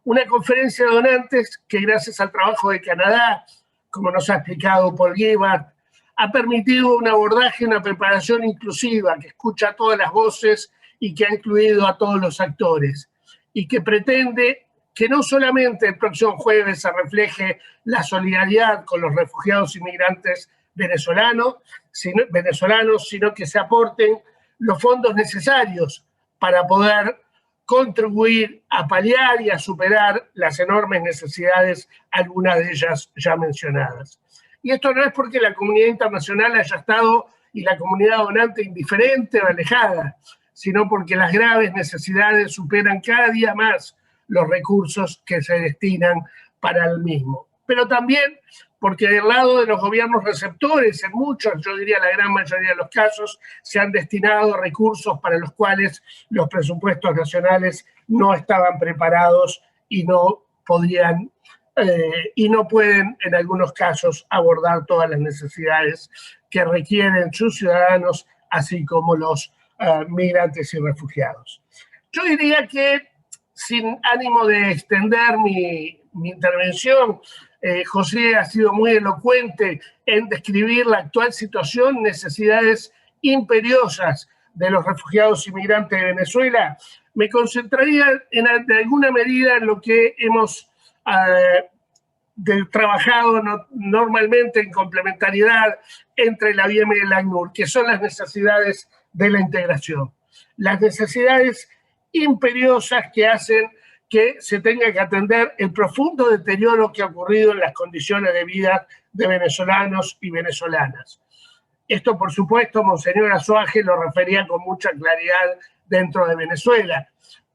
Una conferencia de donantes que, gracias al trabajo de Canadá, como nos ha explicado Paul Gebhardt, ha permitido un abordaje, una preparación inclusiva que escucha a todas las voces y que ha incluido a todos los actores, y que pretende que no solamente el próximo jueves se refleje la solidaridad con los refugiados y migrantes venezolanos, sino que se aporten los fondos necesarios para poder contribuir a paliar y a superar las enormes necesidades, algunas de ellas ya mencionadas. Y esto no es porque la comunidad internacional haya estado y la comunidad donante indiferente o alejada, sino porque las graves necesidades superan cada día más los recursos que se destinan para el mismo. Pero también porque del lado de los gobiernos receptores, en muchos, yo diría la gran mayoría de los casos, se han destinado recursos para los cuales los presupuestos nacionales no estaban preparados y no podían y no pueden en algunos casos abordar todas las necesidades que requieren sus ciudadanos, así como los migrantes y refugiados. Yo diría que, sin ánimo de extender mi intervención, José ha sido muy elocuente en describir la actual situación, necesidades imperiosas de los refugiados y migrantes de Venezuela. Me concentraría de alguna medida en lo que hemos trabajado normalmente en complementariedad entre la BIEM y el ACNUR, que son las necesidades de la integración. Las necesidades imperiosas que hacen que se tenga que atender el profundo deterioro que ha ocurrido en las condiciones de vida de venezolanos y venezolanas. Esto, por supuesto, Monseñor Azuaje lo refería con mucha claridad dentro de Venezuela.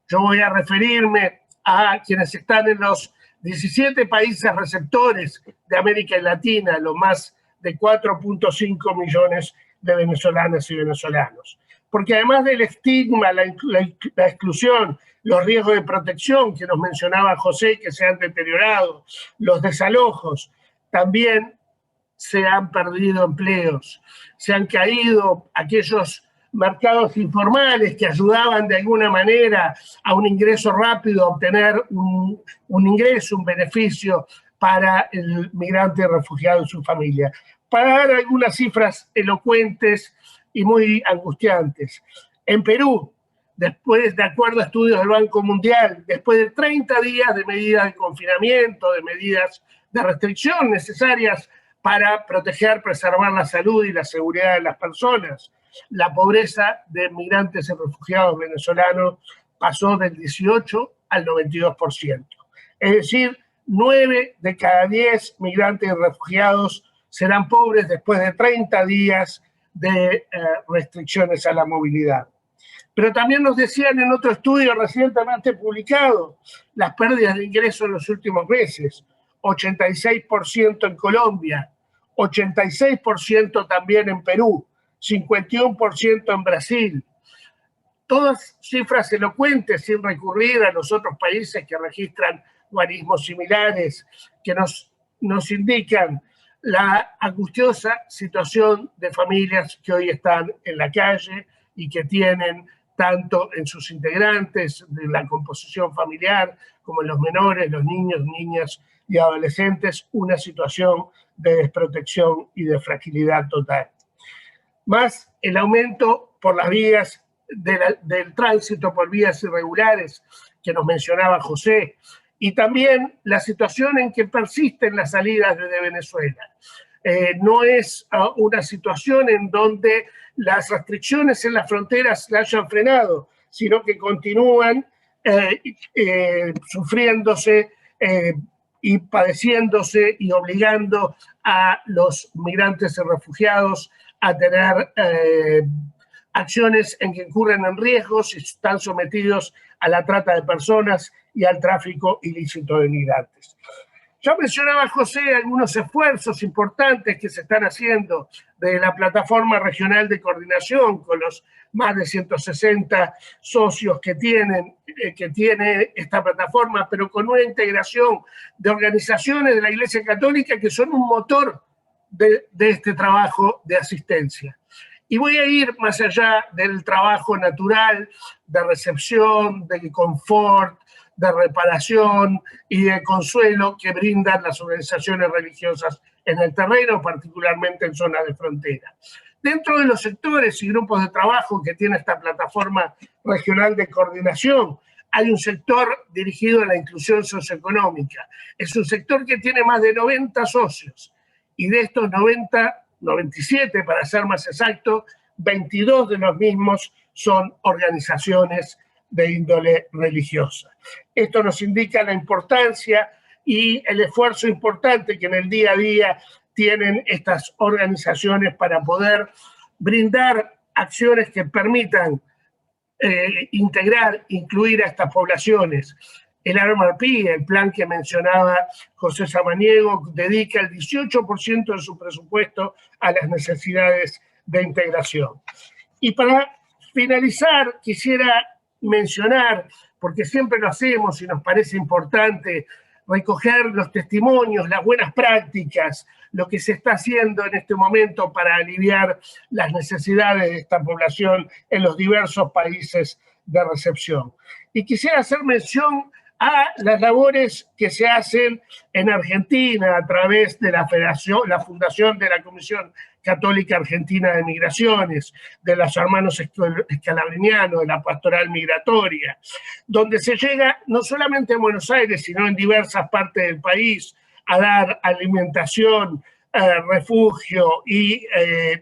Yo voy a referirme a quienes están en los 17 países receptores de América Latina, los más de 4.5 millones de venezolanas y venezolanos. Porque además del estigma, la exclusión, los riesgos de protección que nos mencionaba José, que se han deteriorado, los desalojos, también se han perdido empleos, se han caído aquellos mercados informales que ayudaban de alguna manera a un ingreso rápido, a obtener un ingreso, un beneficio para el migrante refugiado y su familia. Para dar algunas cifras elocuentes y muy angustiantes. En Perú, después, de acuerdo a estudios del Banco Mundial, después de 30 días de medidas de confinamiento, de medidas de restricción necesarias para proteger, preservar la salud y la seguridad de las personas, la pobreza de migrantes y refugiados venezolanos pasó del 18 al 92%. Es decir, 9 de cada 10 migrantes y refugiados serán pobres después de 30 días de restricciones a la movilidad. Pero también nos decían en otro estudio recientemente publicado, las pérdidas de ingresos en los últimos meses, 86% en Colombia, 86% también en Perú, 51% en Brasil. Todas cifras elocuentes, sin recurrir a los otros países que registran guarismos similares, que nos indican la angustiosa situación de familias que hoy están en la calle y que tienen tanto en sus integrantes de la composición familiar como en los menores, los niños, niñas y adolescentes, una situación de desprotección y de fragilidad total. Más el aumento por las vías del tránsito por vías irregulares que nos mencionaba José, y también la situación en que persisten las salidas desde Venezuela. No es una situación en donde las restricciones en las fronteras se hayan frenado, sino que continúan sufriéndose y padeciéndose y obligando a los migrantes y refugiados a tener acciones en que incurren en riesgos y están sometidos a la trata de personas y al tráfico ilícito de migrantes. Ya mencionaba José algunos esfuerzos importantes que se están haciendo de la plataforma regional de coordinación con los más de 160 socios que tiene esta plataforma, pero con una integración de organizaciones de la Iglesia Católica que son un motor de este trabajo de asistencia. Y voy a ir más allá del trabajo natural de recepción, de confort, de reparación y de consuelo que brindan las organizaciones religiosas en el terreno, particularmente en zonas de frontera. Dentro de los sectores y grupos de trabajo que tiene esta plataforma regional de coordinación, hay un sector dirigido a la inclusión socioeconómica. Es un sector que tiene más de 90 socios y de estos 97 para ser más exacto, 22 de los mismos son organizaciones de índole religiosa. Esto nos indica la importancia y el esfuerzo importante que en el día a día tienen estas organizaciones para poder brindar acciones que permitan integrar, incluir a estas poblaciones. El RMRP, el plan que mencionaba José Samaniego, dedica el 18% de su presupuesto a las necesidades de integración. Y para finalizar, quisiera mencionar, porque siempre lo hacemos y nos parece importante, recoger los testimonios, las buenas prácticas, lo que se está haciendo en este momento para aliviar las necesidades de esta población en los diversos países de recepción. Y quisiera hacer mención a las labores que se hacen en Argentina a través de la Fundación de la Comisión Católica Argentina de Migraciones, de los hermanos escalabrinianos, de la pastoral migratoria, donde se llega no solamente en Buenos Aires, sino en diversas partes del país a dar alimentación, refugio y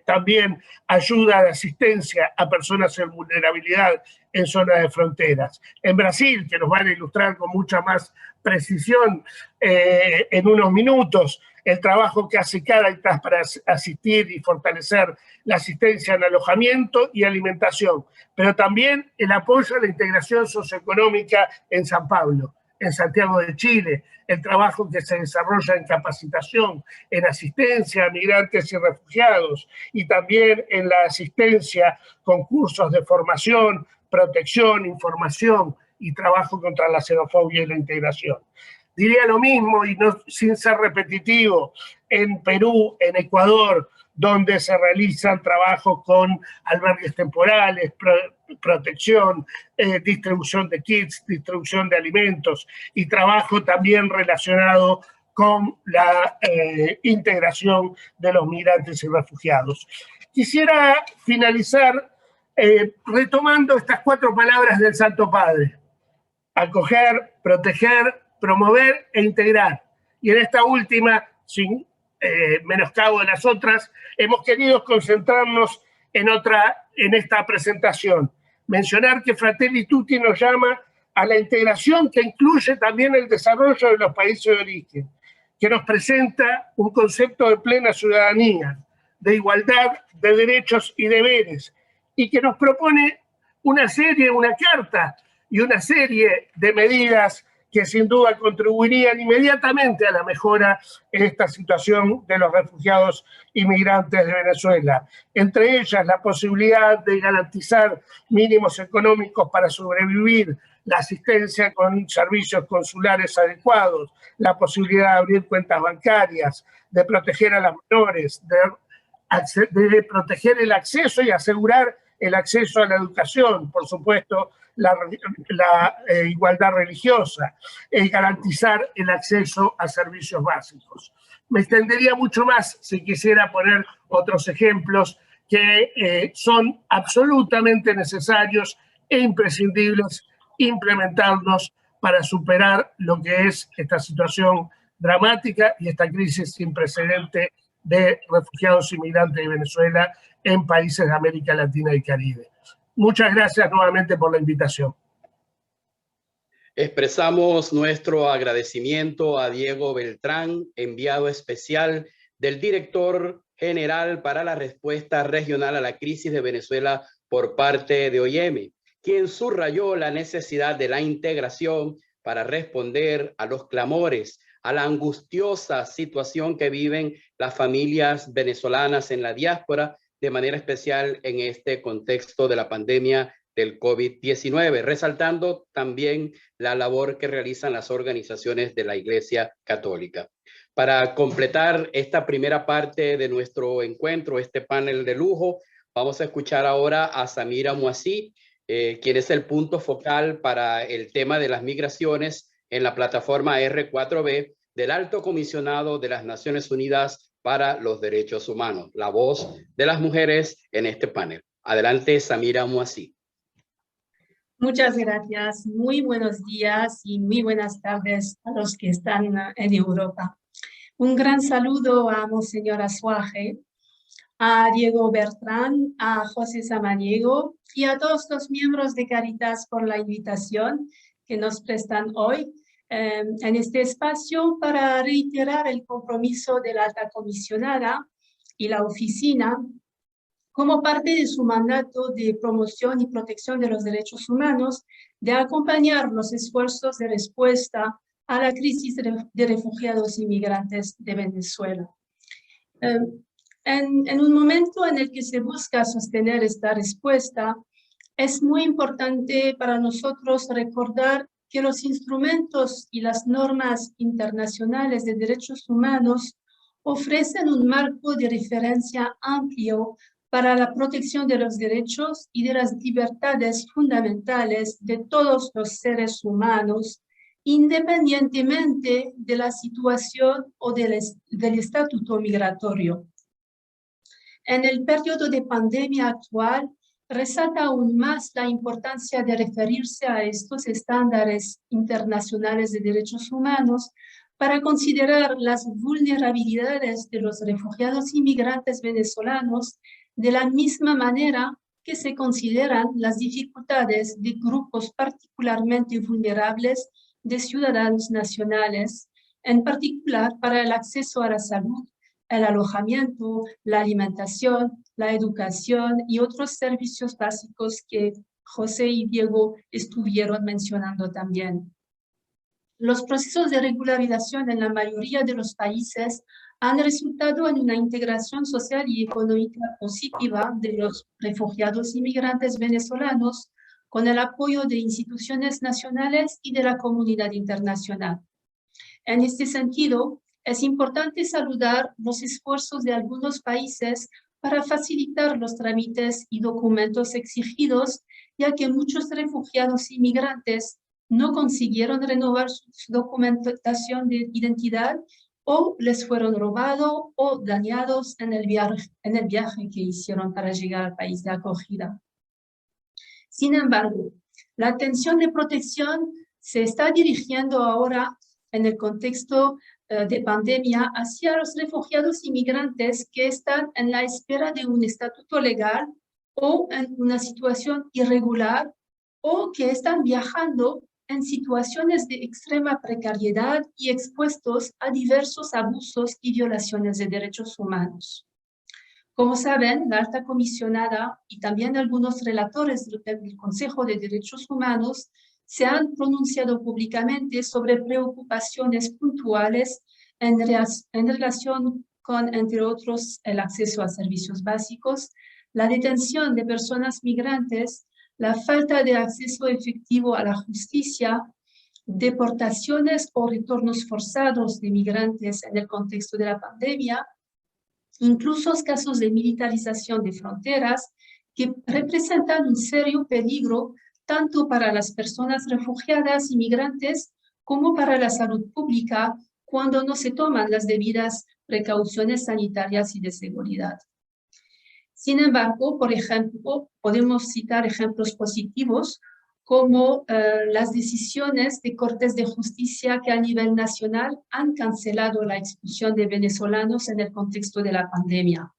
también ayuda de asistencia a personas en vulnerabilidad en zonas de fronteras. En Brasil, que nos van a ilustrar con mucha más precisión en unos minutos, el trabajo que hace Cáritas para asistir y fortalecer la asistencia en alojamiento y alimentación, pero también el apoyo a la integración socioeconómica en San Pablo, en Santiago de Chile, el trabajo que se desarrolla en capacitación, en asistencia a migrantes y refugiados, y también en la asistencia con cursos de formación, protección, información y trabajo contra la xenofobia y la integración. Diría lo mismo, y no, sin ser repetitivo, en Perú, en Ecuador, donde se realizan trabajos con albergues temporales, protección, distribución de kits, distribución de alimentos y trabajo también relacionado con la integración de los migrantes y refugiados. Quisiera finalizar retomando estas 4 palabras del Santo Padre: acoger, proteger, promover e integrar. Y en esta última, sin menoscabo de las otras, hemos querido concentrarnos en esta presentación. Mencionar que Fratelli Tutti nos llama a la integración que incluye también el desarrollo de los países de origen, que nos presenta un concepto de plena ciudadanía, de igualdad de derechos y deberes, y que nos propone una carta y una serie de medidas que sin duda contribuirían inmediatamente a la mejora en esta situación de los refugiados inmigrantes de Venezuela. Entre ellas, la posibilidad de garantizar mínimos económicos para sobrevivir, la asistencia con servicios consulares adecuados, la posibilidad de abrir cuentas bancarias, de proteger a las menores, de proteger el acceso y asegurar el acceso a la educación, por supuesto, la igualdad religiosa, garantizar el acceso a servicios básicos. Me extendería mucho más si quisiera poner otros ejemplos que son absolutamente necesarios e imprescindibles implementarlos para superar lo que es esta situación dramática y esta crisis sin precedente de refugiados inmigrantes de Venezuela en países de América Latina y Caribe. Muchas gracias nuevamente por la invitación. Expresamos nuestro agradecimiento a Diego Beltrán, enviado especial del director general para la respuesta regional a la crisis de Venezuela por parte de OIM, quien subrayó la necesidad de la integración para responder a los clamores a la angustiosa situación que viven las familias venezolanas en la diáspora, de manera especial en este contexto de la pandemia del COVID-19, resaltando también la labor que realizan las organizaciones de la Iglesia Católica. Para completar esta primera parte de nuestro encuentro, este panel de lujo, vamos a escuchar ahora a Samira Moisí, quien es el punto focal para el tema de las migraciones en la plataforma R4B del Alto Comisionado de las Naciones Unidas para los Derechos Humanos, la voz de las mujeres en este panel. Adelante, Samira Moisí. Muchas gracias. Muy buenos días y muy buenas tardes a los que están en Europa. Un gran saludo a Monseñor Azuaje, a Diego Bertrán, a José Samaniego y a todos los miembros de Cáritas por la invitación que nos prestan hoy en este espacio para reiterar el compromiso de la Alta Comisionada y la Oficina como parte de su mandato de promoción y protección de los derechos humanos, de acompañar los esfuerzos de respuesta a la crisis de refugiados y migrantes de Venezuela. En un momento en el que se busca sostener esta respuesta, es muy importante para nosotros recordar que los instrumentos y las normas internacionales de derechos humanos ofrecen un marco de referencia amplio para la protección de los derechos y de las libertades fundamentales de todos los seres humanos, independientemente de la situación o del estatuto migratorio. En el periodo de pandemia actual, resalta aún más la importancia de referirse a estos estándares internacionales de derechos humanos para considerar las vulnerabilidades de los refugiados y migrantes venezolanos de la misma manera que se consideran las dificultades de grupos particularmente vulnerables de ciudadanos nacionales, en particular para el acceso a la salud, el alojamiento, la alimentación, la educación y otros servicios básicos que José y Diego estuvieron mencionando también. Los procesos de regularización en la mayoría de los países han resultado en una integración social y económica positiva de los refugiados y migrantes venezolanos con el apoyo de instituciones nacionales y de la comunidad internacional. En este sentido, es importante saludar los esfuerzos de algunos países para facilitar los trámites y documentos exigidos, ya que muchos refugiados y migrantes no consiguieron renovar su documentación de identidad o les fueron robados o dañados en el viaje que hicieron para llegar al país de acogida. Sin embargo, la atención de protección se está dirigiendo ahora en el contexto de pandemia hacia los refugiados y migrantes que están en la espera de un estatuto legal o en una situación irregular o que están viajando en situaciones de extrema precariedad y expuestos a diversos abusos y violaciones de derechos humanos. Como saben, la Alta Comisionada y también algunos relatores del Consejo de Derechos Humanos se han pronunciado públicamente sobre preocupaciones puntuales en relación con, entre otros, el acceso a servicios básicos, la detención de personas migrantes, la falta de acceso efectivo a la justicia, deportaciones o retornos forzados de migrantes en el contexto de la pandemia, incluso casos de militarización de fronteras que representan un serio peligro tanto para las personas refugiadas y migrantes como para la salud pública cuando no se toman las debidas precauciones sanitarias y de seguridad. Sin embargo, por ejemplo, podemos citar ejemplos positivos como las decisiones de cortes de justicia que a nivel nacional han cancelado la expulsión de venezolanos en el contexto de la pandemia.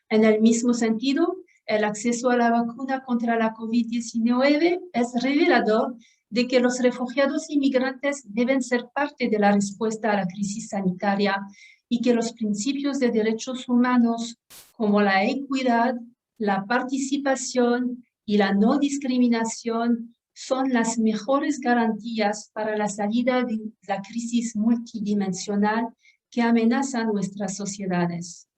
En el mismo sentido, el acceso a la vacuna contra la COVID-19 es revelador de que los refugiados y migrantes deben ser parte de la respuesta a la crisis sanitaria y que los principios de derechos humanos como la equidad, la participación y la no discriminación son las mejores garantías para la salida de la crisis multidimensional que amenaza nuestras sociedades.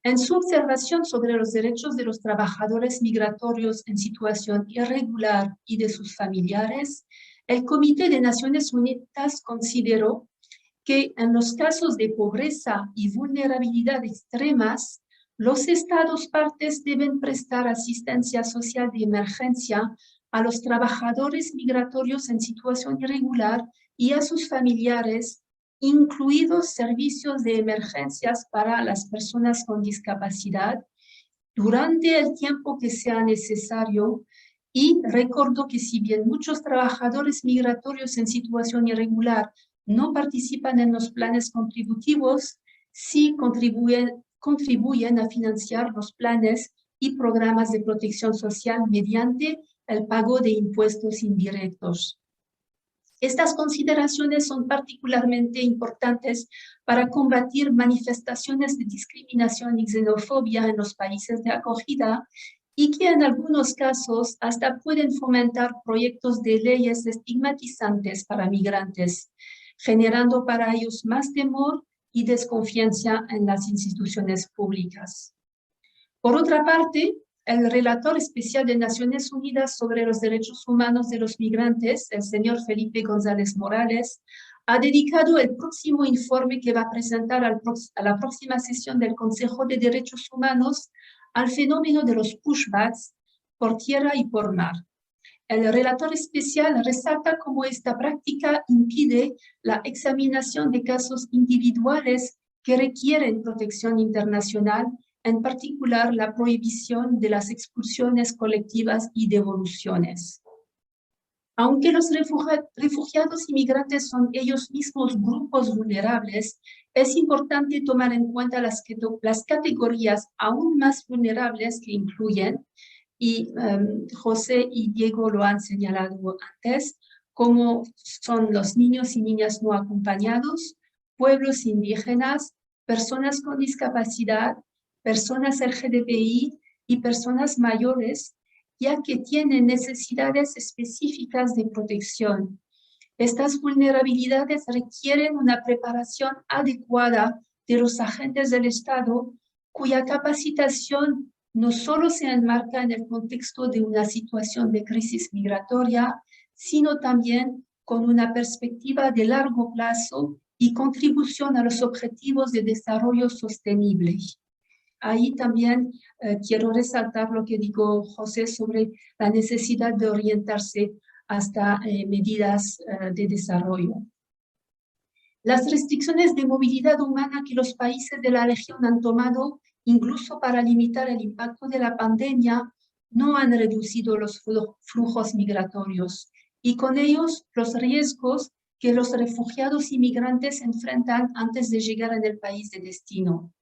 En su observación sobre los derechos de los trabajadores migratorios en situación irregular y de sus familiares, el Comité de Naciones Unidas consideró que en los casos de pobreza y vulnerabilidad extremas, los Estados partes deben prestar asistencia social de emergencia a los trabajadores migratorios en situación irregular y a sus familiares, incluidos servicios de emergencias para las personas con discapacidad, durante el tiempo que sea necesario. Y recordó que si bien muchos trabajadores migratorios en situación irregular no participan en los planes contributivos, sí contribuyen a financiar los planes y programas de protección social mediante el pago de impuestos indirectos. Estas consideraciones son particularmente importantes para combatir manifestaciones de discriminación y xenofobia en los países de acogida y que en algunos casos hasta pueden fomentar proyectos de leyes estigmatizantes para migrantes, generando para ellos más temor y desconfianza en las instituciones públicas. Por otra parte, el relator especial de Naciones Unidas sobre los derechos humanos de los migrantes, el señor Felipe González Morales, ha dedicado el próximo informe que va a presentar a la próxima sesión del Consejo de Derechos Humanos al fenómeno de los pushbacks por tierra y por mar. El relator especial resalta cómo esta práctica impide la examinación de casos individuales que requieren protección internacional, en particular la prohibición de las expulsiones colectivas y devoluciones. Aunque los refugiados y migrantes son ellos mismos grupos vulnerables, es importante tomar en cuenta las categorías aún más vulnerables que incluyen, y José y Diego lo han señalado antes, como son los niños y niñas no acompañados, pueblos indígenas, personas con discapacidad, personas LGBTI y personas mayores, ya que tienen necesidades específicas de protección. Estas vulnerabilidades requieren una preparación adecuada de los agentes del Estado, cuya capacitación no solo se enmarca en el contexto de una situación de crisis migratoria, sino también con una perspectiva de largo plazo y contribución a los objetivos de desarrollo sostenible. Ahí también quiero resaltar lo que dijo José sobre la necesidad de orientarse hasta medidas de desarrollo. Las restricciones de movilidad humana que los países de la región han tomado, incluso para limitar el impacto de la pandemia, no han reducido los flujos migratorios y con ellos los riesgos que los refugiados y migrantes enfrentan antes de llegar en el país de destino.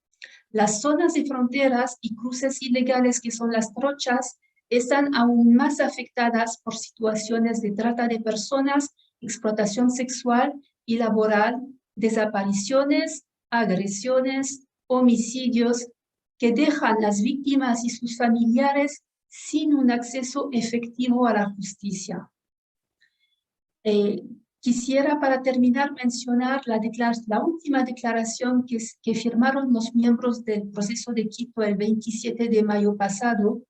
Las zonas de fronteras y cruces ilegales que son las trochas están aún más afectadas por situaciones de trata de personas, explotación sexual y laboral, desapariciones, agresiones, homicidios, que dejan a las víctimas y sus familiares sin un acceso efectivo a la justicia. Quisiera para terminar mencionar la última declaración que firmaron los miembros del proceso de Quito el 27 de mayo pasado,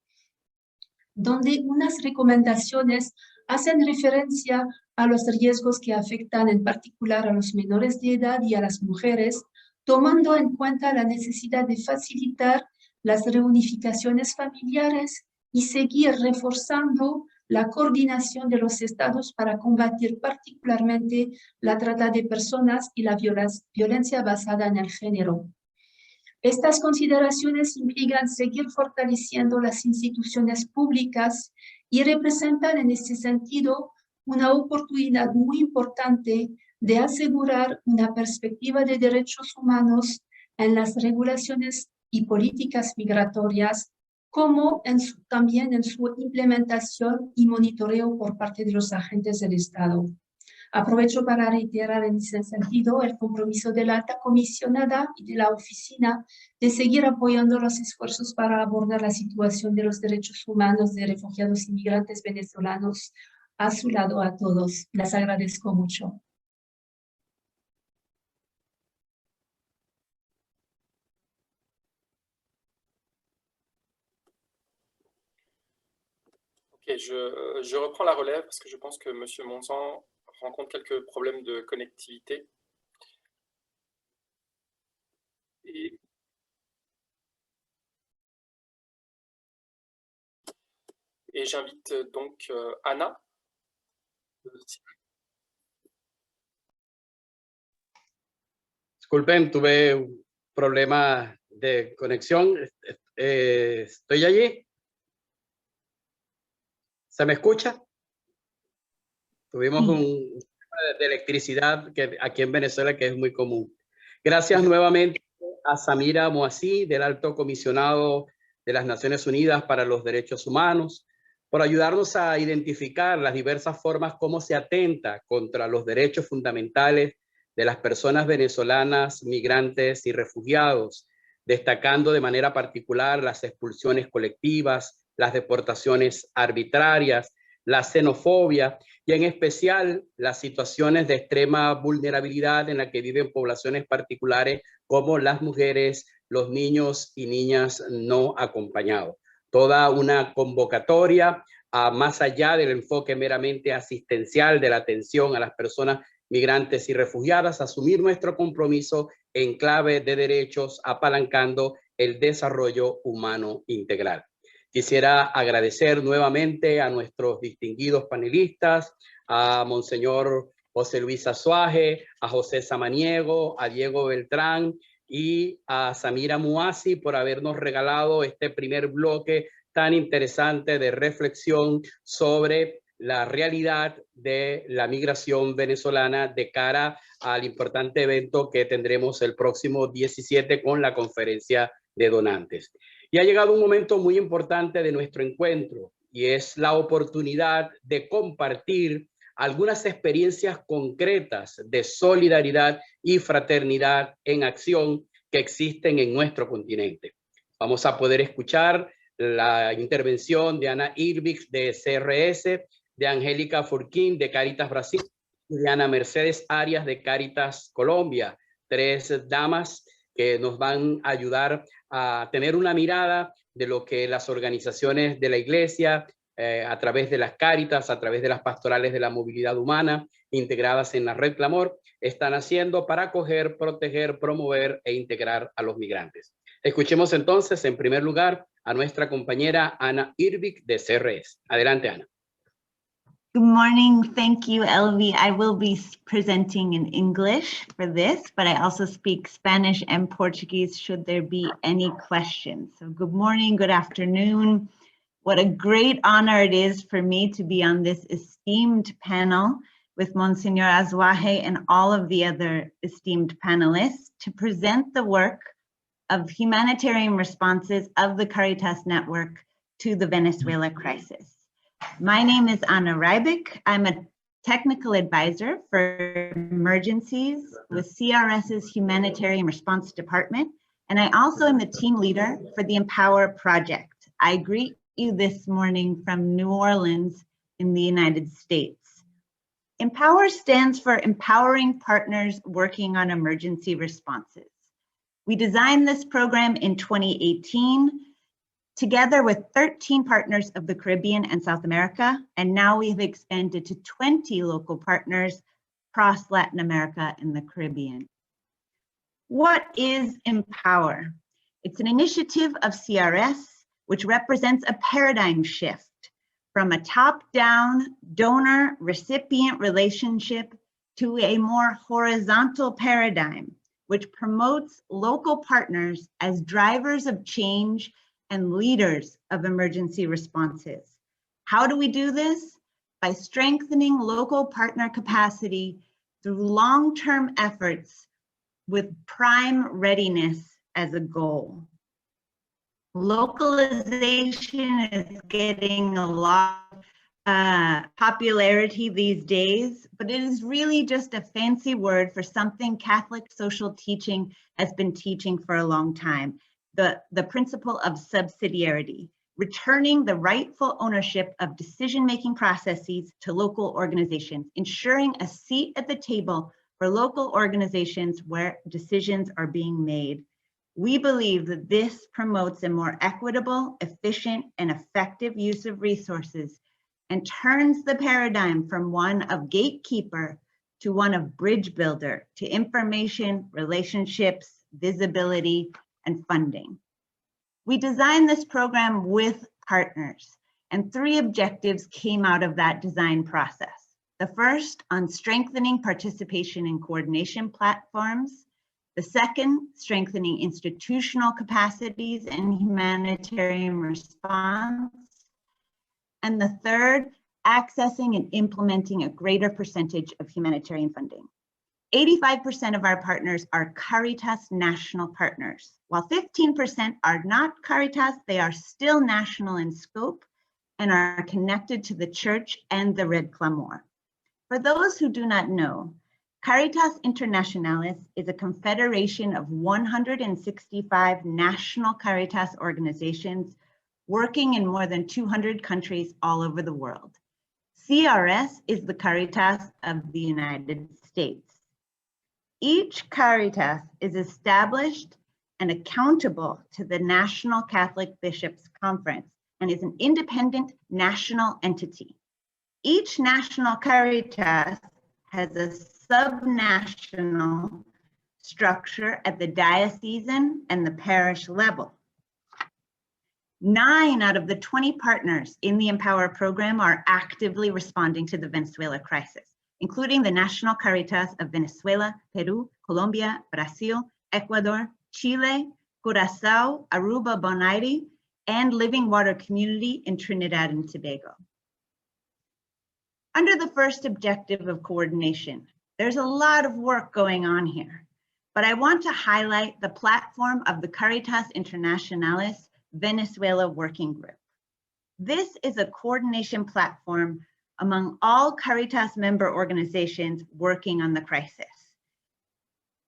donde unas recomendaciones hacen referencia a los riesgos que afectan en particular a los menores de edad y a las mujeres, tomando en cuenta la necesidad de facilitar las reunificaciones familiares y seguir reforzando la coordinación de los estados para combatir particularmente la trata de personas y la violencia basada en el género. Estas consideraciones implican seguir fortaleciendo las instituciones públicas y representan en este sentido una oportunidad muy importante de asegurar una perspectiva de derechos humanos en las regulaciones y políticas migratorias, como también en su implementación y monitoreo por parte de los agentes del Estado. Aprovecho para reiterar en ese sentido el compromiso de la alta comisionada y de la oficina de seguir apoyando los esfuerzos para abordar la situación de los derechos humanos de refugiados y migrantes venezolanos a su lado a todos. Les agradezco mucho. Ok, je reprends la relève parce que je pense que M. Monzan rencontre quelques problèmes de connectivité. Et j'invite donc Ana. Disculpen, tuve un problema de conexión. ¿Estoy allí? ¿Se me escucha? Tuvimos un problema de electricidad que aquí en Venezuela que es muy común. Gracias nuevamente a Samira Moasí, del Alto Comisionado de las Naciones Unidas para los Derechos Humanos, por ayudarnos a identificar las diversas formas como se atenta contra los derechos fundamentales de las personas venezolanas, migrantes y refugiados, destacando de manera particular las expulsiones colectivas, las deportaciones arbitrarias, la xenofobia y en especial las situaciones de extrema vulnerabilidad en la que viven poblaciones particulares como las mujeres, los niños y niñas no acompañados. Toda una convocatoria más allá del enfoque meramente asistencial de la atención a las personas migrantes y refugiadas, asumir nuestro compromiso en clave de derechos, apalancando el desarrollo humano integral. Quisiera agradecer nuevamente a nuestros distinguidos panelistas, a Monseñor José Luis Azuaje, a José Samaniego, a Diego Beltrán y a Samira Moasí por habernos regalado este primer bloque tan interesante de reflexión sobre la realidad de la migración venezolana de cara al importante evento que tendremos el próximo 17 con la conferencia de donantes. Y ha llegado un momento muy importante de nuestro encuentro y es la oportunidad de compartir algunas experiencias concretas de solidaridad y fraternidad en acción que existen en nuestro continente. Vamos a poder escuchar la intervención de Ana Irvix de CRS, de Angélica Furquín de Caritas Brasil y de Ana Mercedes Arias de Caritas Colombia, tres damas que nos van a ayudar a tener una mirada de lo que las organizaciones de la Iglesia, a través de las Cáritas, a través de las pastorales de la movilidad humana, integradas en la Red Clamor, están haciendo para acoger, proteger, promover e integrar a los migrantes. Escuchemos entonces, en primer lugar, a nuestra compañera Ana Irvix de CRS. Adelante, Ana. Good morning. Thank you, Elvie. I will be presenting in English for this, but I also speak Spanish and Portuguese should there be any questions. So good morning, good afternoon. What a great honor it is for me to be on this esteemed panel with Monsignor Azuaje and all of the other esteemed panelists to present the work of humanitarian responses of the Caritas Network to the Venezuela crisis. My name is Ana Rybik. I'm a technical advisor for emergencies with CRS's Humanitarian Response Department, and I also am the team leader for the Empower project. I greet you this morning from New Orleans in the United States. Empower stands for Empowering Partners Working on Emergency Responses. We designed this program in 2018 together with 13 partners of the Caribbean and South America, and now we've expanded to 20 local partners across Latin America and the Caribbean. What is Empower? It's an initiative of CRS, which represents a paradigm shift from a top-down donor-recipient relationship to a more horizontal paradigm, which promotes local partners as drivers of change and leaders of emergency responses. How do we do this? By strengthening local partner capacity through long-term efforts with prime readiness as a goal. Localization is getting a lot of popularity these days, but it is really just a fancy word for something Catholic social teaching has been teaching for a long time. The principle of subsidiarity, returning the rightful ownership of decision-making processes to local organizations, ensuring a seat at the table for local organizations where decisions are being made. We believe that this promotes a more equitable, efficient, and effective use of resources and turns the paradigm from one of gatekeeper to one of bridge builder to information, relationships, visibility, and funding. We designed this program with partners, and 3 objectives came out of that design process. The first, on strengthening participation and coordination platforms. The second, strengthening institutional capacities and humanitarian response. And the third, accessing and implementing a greater percentage of humanitarian funding. 85% of our partners are Caritas national partners. While 15% are not Caritas, they are still national in scope and are connected to the Church and the Red Clamor. For those who do not know, Caritas Internationalis is a confederation of 165 national Caritas organizations working in more than 200 countries all over the world. CRS is the Caritas of the United States. Each Caritas is established and accountable to the National Catholic Bishops' Conference and is an independent national entity. Each national Caritas has a subnational structure at the diocesan and the parish level. 9 out of the 20 partners in the Empower program are actively responding to the Venezuela crisis, including the National Caritas of Venezuela, Peru, Colombia, Brazil, Ecuador, Chile, Curaçao, Aruba, Bonaire, and Living Water Community in Trinidad and Tobago. Under the first objective of coordination, there's a lot of work going on here, but I want to highlight the platform of the Caritas Internationalis Venezuela Working Group. This is a coordination platform among all Caritas member organizations working on the crisis.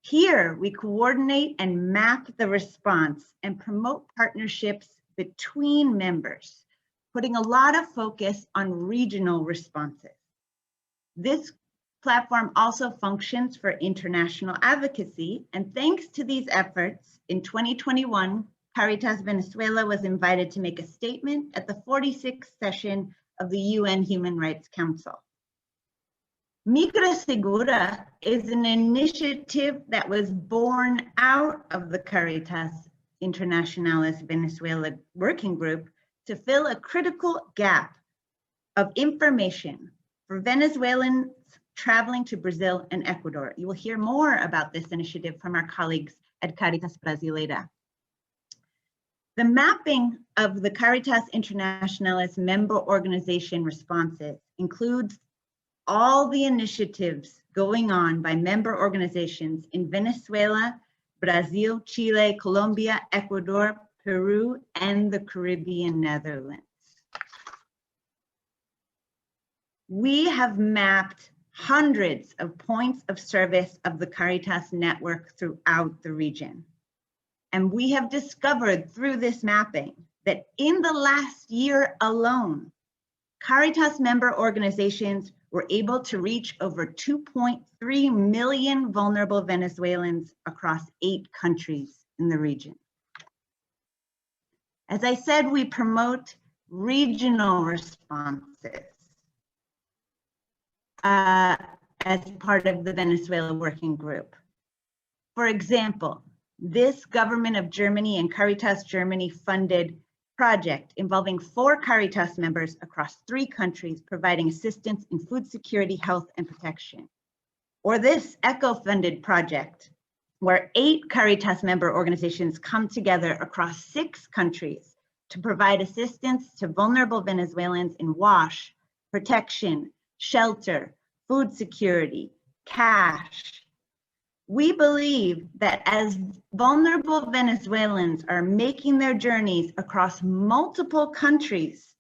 Here, we coordinate and map the response and promote partnerships between members, putting a lot of focus on regional responses. This platform also functions for international advocacy, and thanks to these efforts, in 2021, Caritas Venezuela was invited to make a statement at the 46th session of the UN Human Rights Council. Migra Segura is an initiative that was born out of the Caritas Internationalis Venezuela Working Group to fill a critical gap of information for Venezuelans traveling to Brazil and Ecuador. You will hear more about this initiative from our colleagues at Caritas Brasileira. The mapping of the Caritas Internationalis member organization responses includes all the initiatives going on by member organizations in Venezuela, Brazil, Chile, Colombia, Ecuador, Peru, and the Caribbean Netherlands. We have mapped hundreds of points of service of the Caritas network throughout the region. And we have discovered through this mapping that in the last year alone, Caritas member organizations were able to reach over 2.3 million vulnerable Venezuelans across 8 countries in the region. As I said, we promote regional responses as part of the Venezuela Working Group. For example, this Government of Germany and Caritas Germany funded project involving 4 Caritas members across 3 countries providing assistance in food security, health, and protection. Or this ECHO-funded project where 8 Caritas member organizations come together across 6 countries to provide assistance to vulnerable Venezuelans in wash, protection, shelter, food security, cash. We believe that as vulnerable Venezuelans are making their journeys across multiple countries,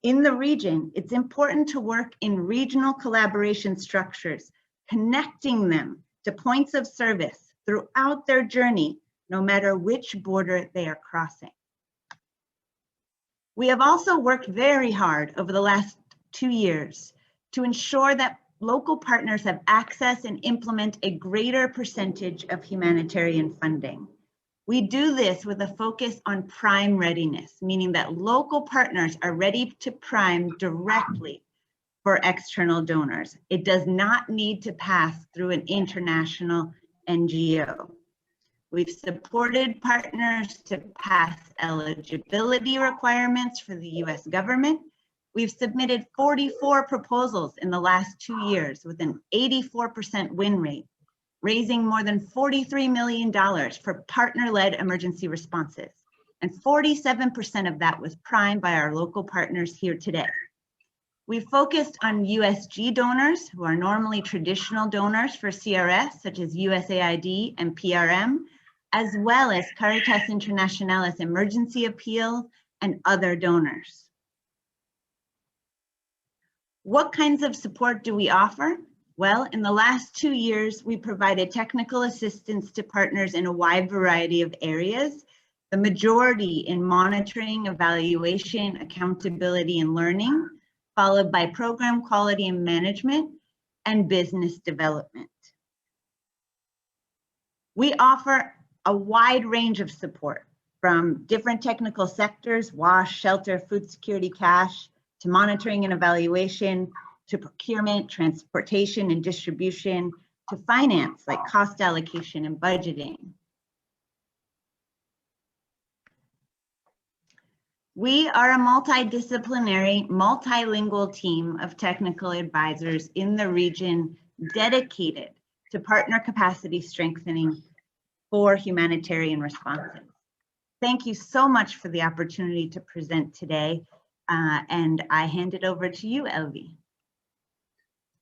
In the region, it's important to work in regional collaboration structures, connecting them to points of service throughout their journey, no matter which border they are crossing. We have also worked very hard over the last 2 years to ensure that local partners have access and implement a greater percentage of humanitarian funding. We do this with a focus on prime readiness, meaning that local partners are ready to prime directly for external donors. It does not need to pass through an international NGO. We've supported partners to pass eligibility requirements for the US government. We've submitted 44 proposals in the last 2 years with an 84% win rate, raising more than $43 million for partner-led emergency responses. And 47% of that was primed by our local partners here today. We focused on USG donors, who are normally traditional donors for CRS, such as USAID and PRM, as well as Caritas Internationalis Emergency Appeal and other donors. What kinds of support do we offer? Well, in the last 2 years, we provided technical assistance to partners in a wide variety of areas, the majority in monitoring, evaluation, accountability, and learning, followed by program quality and management and business development. We offer a wide range of support from different technical sectors, WASH, shelter, food security, cash, to monitoring and evaluation, to procurement, transportation and distribution, to finance like cost allocation and budgeting. We are a multidisciplinary, multilingual team of technical advisors in the region dedicated to partner capacity strengthening for humanitarian responses. Thank you so much for the opportunity to present today, and I hand it over to you, Elvi.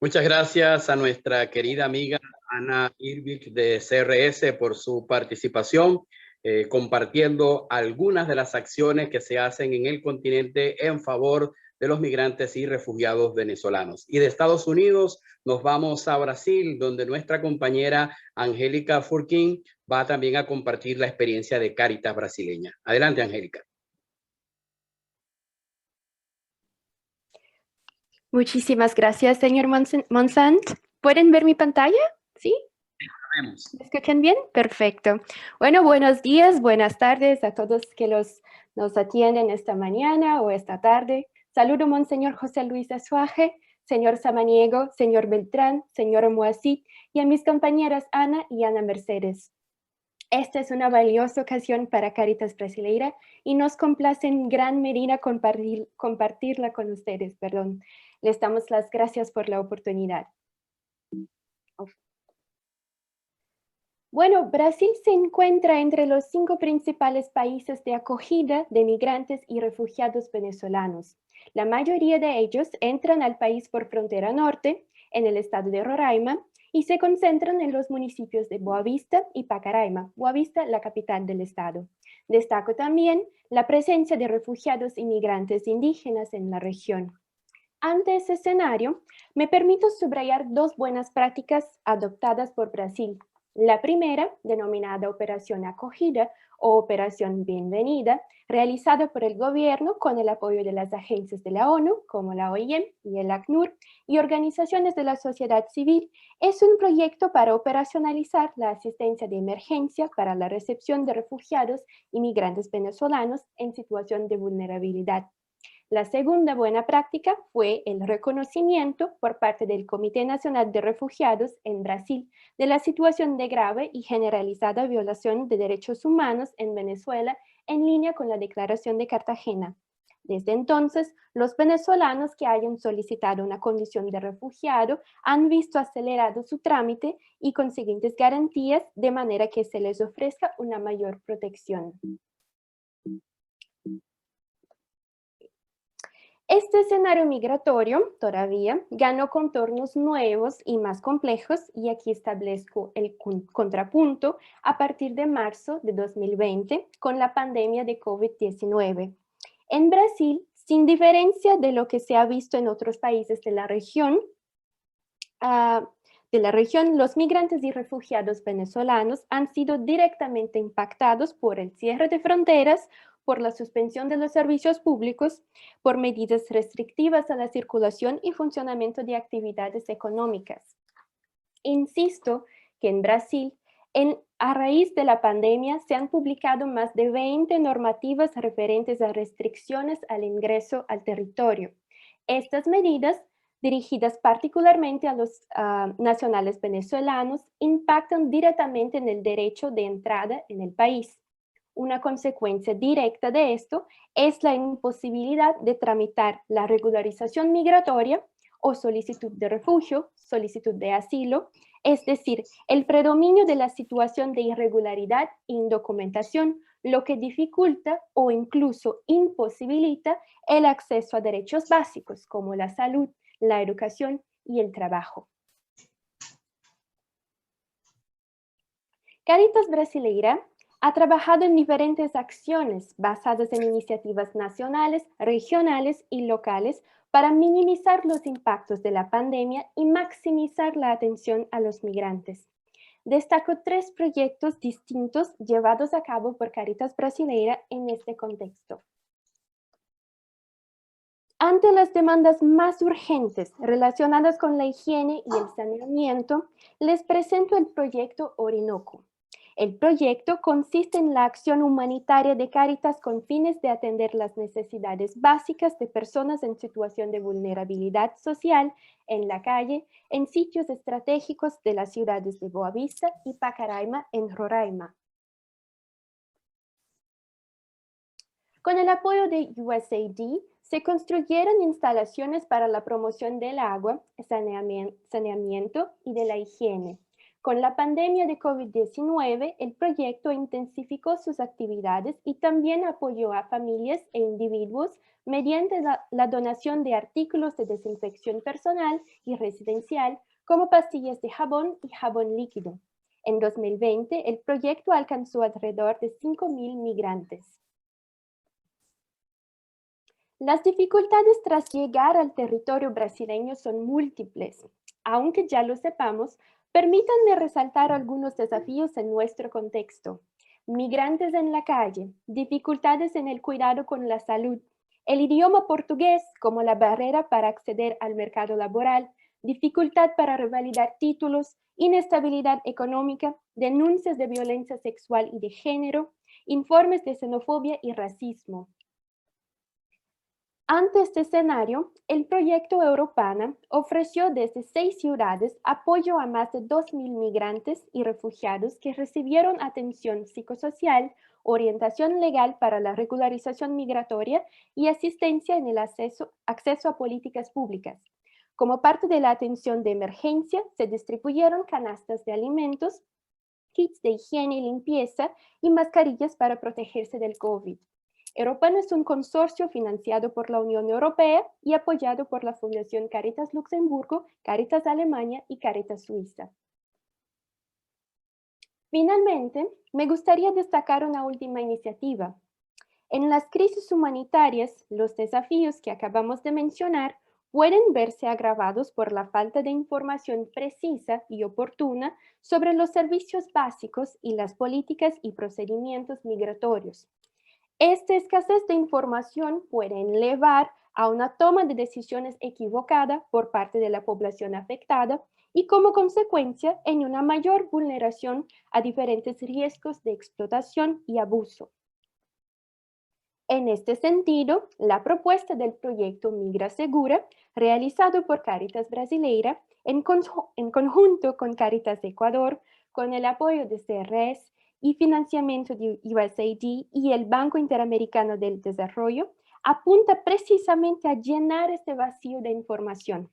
Muchas gracias a nuestra querida amiga Ana Irvik de CRS por su participación, compartiendo algunas de las acciones que se hacen en el continente en favor de los migrantes y refugiados venezolanos. Y de Estados Unidos nos vamos a Brasil, donde nuestra compañera Angélica Furquín va también a compartir la experiencia de Cáritas brasileña. Adelante, Angélica. Muchísimas gracias, señor Monsant. ¿Pueden ver mi pantalla? ¿Sí? ¿Me escuchan bien? Perfecto. Bueno, buenos días, buenas tardes a todos que nos atienden esta mañana o esta tarde. Saludo, Monseñor José Luis Azuaje, señor Samaniego, señor Beltrán, señor Moacit y a mis compañeras Ana y Ana Mercedes. Esta es una valiosa ocasión para Cáritas Brasileira y nos complace en gran medida compartirla con ustedes. Les damos las gracias por la oportunidad. Bueno, Brasil se encuentra entre los 5 principales países de acogida de migrantes y refugiados venezolanos. La mayoría de ellos entran al país por frontera norte, en el estado de Roraima, y se concentran en los municipios de Boavista y Pacaraima, Boavista la capital del estado. Destaco también la presencia de refugiados y migrantes indígenas en la región. Ante ese escenario, me permito subrayar 2 buenas prácticas adoptadas por Brasil. La primera, denominada Operación Acogida o Operación Bienvenida, realizada por el gobierno con el apoyo de las agencias de la ONU, como la OIM y el ACNUR, y organizaciones de la sociedad civil, es un proyecto para operacionalizar la asistencia de emergencia para la recepción de refugiados y migrantes venezolanos en situación de vulnerabilidad. La segunda buena práctica fue el reconocimiento por parte del Comité Nacional de Refugiados en Brasil de la situación de grave y generalizada violación de derechos humanos en Venezuela en línea con la Declaración de Cartagena. Desde entonces, los venezolanos que hayan solicitado una condición de refugiado han visto acelerado su trámite y consiguientes garantías de manera que se les ofrezca una mayor protección. Este escenario migratorio todavía ganó contornos nuevos y más complejos, y aquí establezco el contrapunto a partir de marzo de 2020 con la pandemia de COVID-19. En Brasil Sin diferencia de lo que se ha visto en otros países de la región, los migrantes y refugiados venezolanos han sido directamente impactados por el cierre de fronteras, por la suspensión de los servicios públicos, por medidas restrictivas a la circulación y funcionamiento de actividades económicas. Insisto que en Brasil, a raíz de la pandemia, se han publicado más de 20 normativas referentes a restricciones al ingreso al territorio. Estas medidas, dirigidas particularmente a los nacionales venezolanos, impactan directamente en el derecho de entrada en el país. Una consecuencia directa de esto es la imposibilidad de tramitar la regularización migratoria o solicitud de refugio, solicitud de asilo, es decir, el predominio de la situación de irregularidad e indocumentación, lo que dificulta o incluso imposibilita el acceso a derechos básicos como la salud, la educación y el trabajo. Cáritas Brasileira ha trabajado en diferentes acciones basadas en iniciativas nacionales, regionales y locales para minimizar los impactos de la pandemia y maximizar la atención a los migrantes. Destaco 3 proyectos distintos llevados a cabo por Cáritas Brasileira en este contexto. Ante las demandas más urgentes relacionadas con la higiene y el saneamiento, les presento el proyecto Orinoco. El proyecto consiste en la acción humanitaria de Cáritas con fines de atender las necesidades básicas de personas en situación de vulnerabilidad social en la calle, en sitios estratégicos de las ciudades de Boavista y Pacaraima, en Roraima. Con el apoyo de USAID, se construyeron instalaciones para la promoción del agua, saneamiento y de la higiene. Con la pandemia de COVID-19, el proyecto intensificó sus actividades y también apoyó a familias e individuos mediante la donación de artículos de desinfección personal y residencial, como pastillas de jabón y jabón líquido. En 2020, el proyecto alcanzó alrededor de 5.000 migrantes. Las dificultades tras llegar al territorio brasileño son múltiples. Aunque ya lo sepamos, permítanme resaltar algunos desafíos en nuestro contexto. Migrantes en la calle, dificultades en el cuidado con la salud, el idioma portugués como la barrera para acceder al mercado laboral, dificultad para revalidar títulos, inestabilidad económica, denuncias de violencia sexual y de género, informes de xenofobia y racismo. Ante este escenario, el proyecto Europana ofreció desde 6 ciudades apoyo a más de 2.000 migrantes y refugiados que recibieron atención psicosocial, orientación legal para la regularización migratoria y asistencia en el acceso a políticas públicas. Como parte de la atención de emergencia, se distribuyeron canastas de alimentos, kits de higiene y limpieza y mascarillas para protegerse del COVID. Europana es un consorcio financiado por la Unión Europea y apoyado por la Fundación Cáritas Luxemburgo, Cáritas Alemania y Cáritas Suiza. Finalmente, me gustaría destacar una última iniciativa. En las crisis humanitarias, los desafíos que acabamos de mencionar pueden verse agravados por la falta de información precisa y oportuna sobre los servicios básicos y las políticas y procedimientos migratorios. Esta escasez de información puede llevar a una toma de decisiones equivocada por parte de la población afectada y como consecuencia en una mayor vulneración a diferentes riesgos de explotación y abuso. En este sentido, la propuesta del proyecto Migra Segura, realizado por Cáritas Brasileira, en conjunto con Cáritas Ecuador, con el apoyo de CRS, y financiamiento de USAID y el Banco Interamericano del Desarrollo, apunta precisamente a llenar este vacío de información.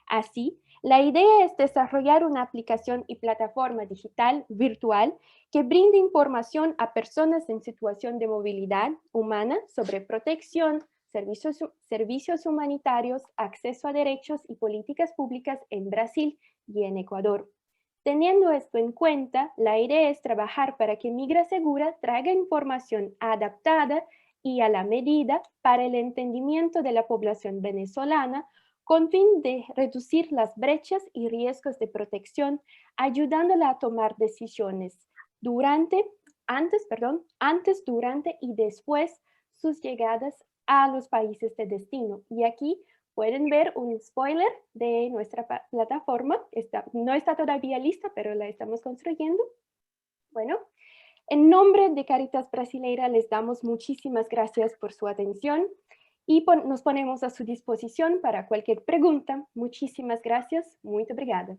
Así, la idea es desarrollar una aplicación y plataforma digital virtual que brinde información a personas en situación de movilidad humana sobre protección, servicios humanitarios, acceso a derechos y políticas públicas en Brasil y en Ecuador. Teniendo esto en cuenta, la idea es trabajar para que Migra Segura traiga información adaptada y a la medida para el entendimiento de la población venezolana con fin de reducir las brechas y riesgos de protección, ayudándola a tomar decisiones antes, durante y después sus llegadas a los países de destino. Y aquí pueden ver un spoiler de nuestra plataforma. No está todavía lista, pero la estamos construyendo. Bueno, en nombre de Caritas Brasileira les damos muchísimas gracias por su atención y nos ponemos a su disposición para cualquier pregunta. Muchísimas gracias. Muito obrigada.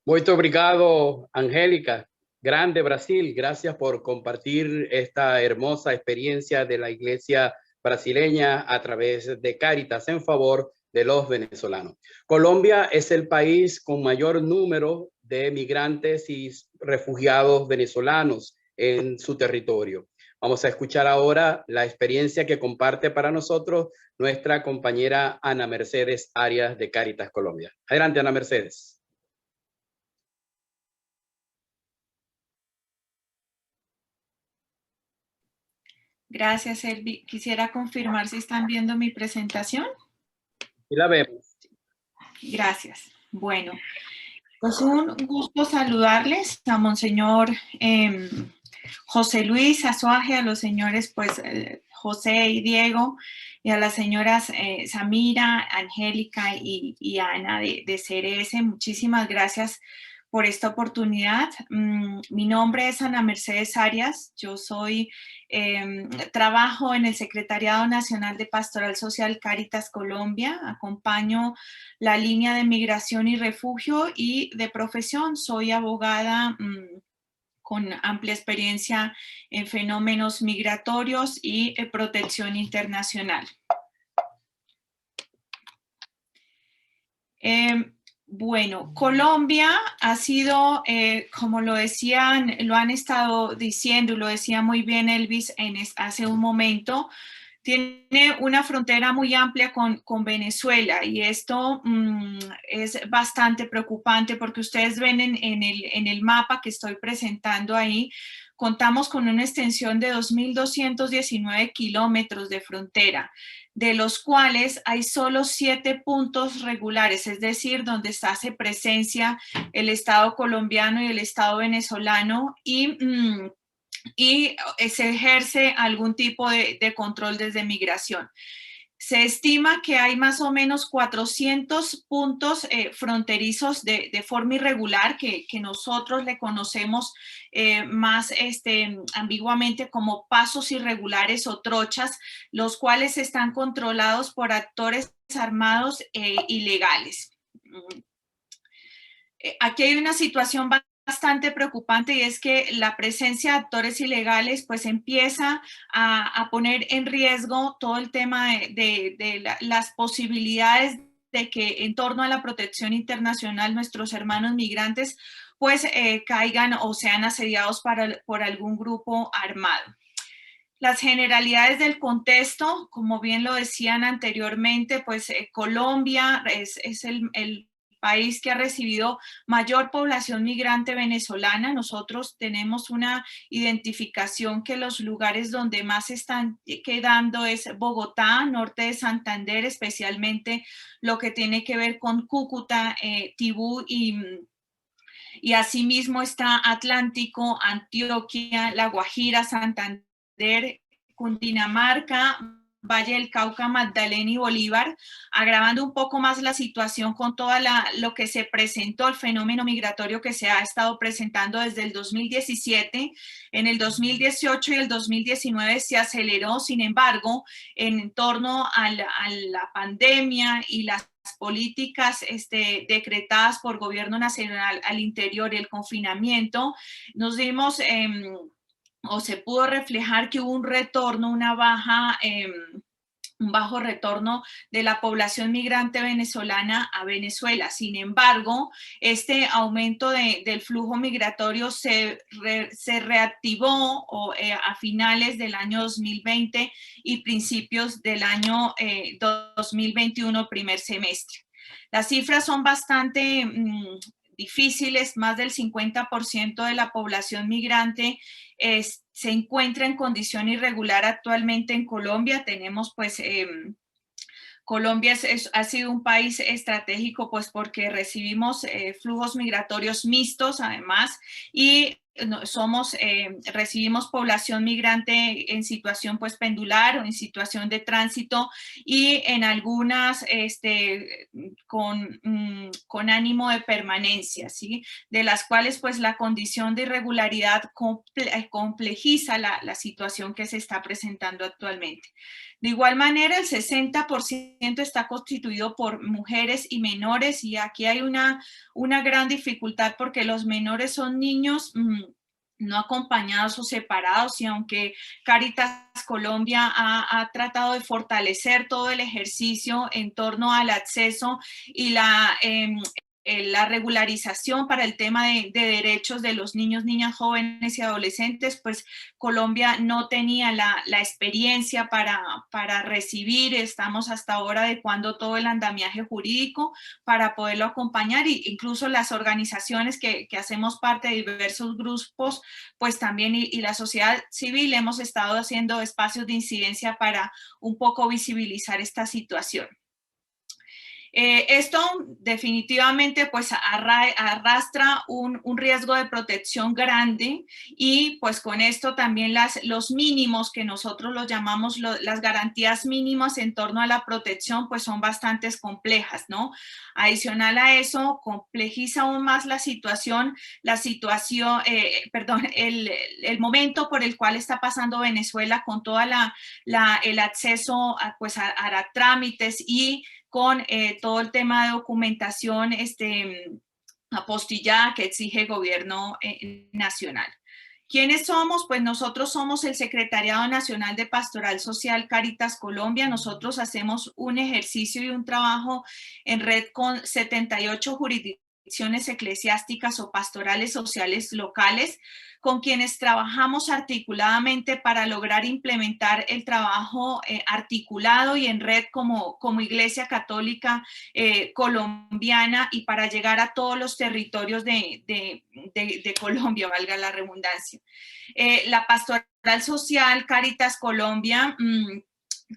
Muito obrigado, Angélica. Grande Brasil, gracias por compartir esta hermosa experiencia de la Iglesia brasileña a través de Cáritas en favor de los venezolanos. Colombia es el país con mayor número de migrantes y refugiados venezolanos en su territorio. Vamos a escuchar ahora la experiencia que comparte para nosotros nuestra compañera Ana Mercedes Arias de Cáritas Colombia. Adelante, Ana Mercedes. Gracias, Elvi. Quisiera confirmar si están viendo mi presentación. Y la vemos. Gracias. Bueno, pues un gusto saludarles a Monseñor José Luis Azuaje, a los señores pues José y Diego, y a las señoras Samira, Angélica y Ana de CRS. Muchísimas gracias por esta oportunidad. Mi nombre es Ana Mercedes Arias. Yo trabajo en el Secretariado Nacional de Pastoral Social Cáritas Colombia. Acompaño la línea de migración y refugio y de profesión soy abogada con amplia experiencia en fenómenos migratorios y protección internacional. Bueno, Colombia ha sido, como lo han estado diciendo, lo decía muy bien Elvis hace un momento, tiene una frontera muy amplia con Venezuela y esto es bastante preocupante porque ustedes ven en el mapa que estoy presentando ahí, contamos con una extensión de 2.219 kilómetros de frontera, de los cuales hay solo 7 puntos regulares, es decir, donde hace presencia el Estado colombiano y el Estado venezolano y se ejerce algún tipo de control desde migración. Se estima que hay más o menos 400 puntos fronterizos de forma irregular que nosotros le conocemos más ambiguamente como pasos irregulares o trochas, los cuales están controlados por actores armados ilegales. Aquí hay una situación bastante preocupante y es que la presencia de actores ilegales pues empieza a poner en riesgo todo el tema de las posibilidades de que en torno a la protección internacional nuestros hermanos migrantes pues caigan o sean asediados por algún grupo armado. Las generalidades del contexto, como bien lo decían anteriormente, pues Colombia es el país que ha recibido mayor población migrante venezolana. Nosotros tenemos una identificación que los lugares donde más están quedando es Bogotá, norte de Santander, especialmente lo que tiene que ver con Cúcuta, Tibú y asimismo está Atlántico, Antioquia, La Guajira, Santander, Cundinamarca, Valle del Cauca, Magdalena y Bolívar, agravando un poco más la situación con todo lo que se presentó, el fenómeno migratorio que se ha estado presentando desde el 2017. En el 2018 y el 2019 se aceleró, sin embargo, en torno a la pandemia y las políticas decretadas por gobierno nacional al interior y el confinamiento, nos dimos o se pudo reflejar que hubo un retorno, un bajo retorno de la población migrante venezolana a Venezuela. Sin embargo, este aumento del flujo migratorio se reactivó a finales del año 2020 y principios del año 2021, primer semestre. Las cifras son bastante difíciles. Más del 50% de la población migrante se encuentra en condición irregular actualmente en Colombia. Tenemos pues... Colombia ha sido un país estratégico pues porque recibimos flujos migratorios mixtos además y recibimos población migrante en situación pues pendular o en situación de tránsito y en algunas con ánimo de permanencia, ¿sí? De las cuales pues la condición de irregularidad complejiza la situación que se está presentando actualmente. De igual manera, el 60% está constituido por mujeres y menores y aquí hay una gran dificultad porque los menores son niños no acompañados o separados y aunque Cáritas Colombia ha tratado de fortalecer todo el ejercicio en torno al acceso y la regularización para el tema de derechos de los niños, niñas, jóvenes y adolescentes, pues Colombia no tenía la experiencia para recibir, estamos hasta ahora adecuando todo el andamiaje jurídico para poderlo acompañar e incluso las organizaciones que hacemos parte de diversos grupos, pues también y la sociedad civil hemos estado haciendo espacios de incidencia para un poco visibilizar esta situación. Esto definitivamente pues arrastra un riesgo de protección grande y pues con esto también los mínimos que nosotros los llamamos las garantías mínimas en torno a la protección pues son bastante complejas, ¿no? Adicional a eso complejiza aún más el momento por el cual está pasando Venezuela con toda el acceso pues a trámites y con todo el tema de documentación apostillada que exige el gobierno nacional. ¿Quiénes somos? Pues nosotros somos el Secretariado Nacional de Pastoral Social Cáritas Colombia. Nosotros hacemos un ejercicio y un trabajo en red con 78 jurisdicciones eclesiásticas o pastorales sociales locales, con quienes trabajamos articuladamente para lograr implementar el trabajo articulado y en red como Iglesia Católica colombiana y para llegar a todos los territorios de Colombia, valga la redundancia. La Pastoral Social Cáritas Colombia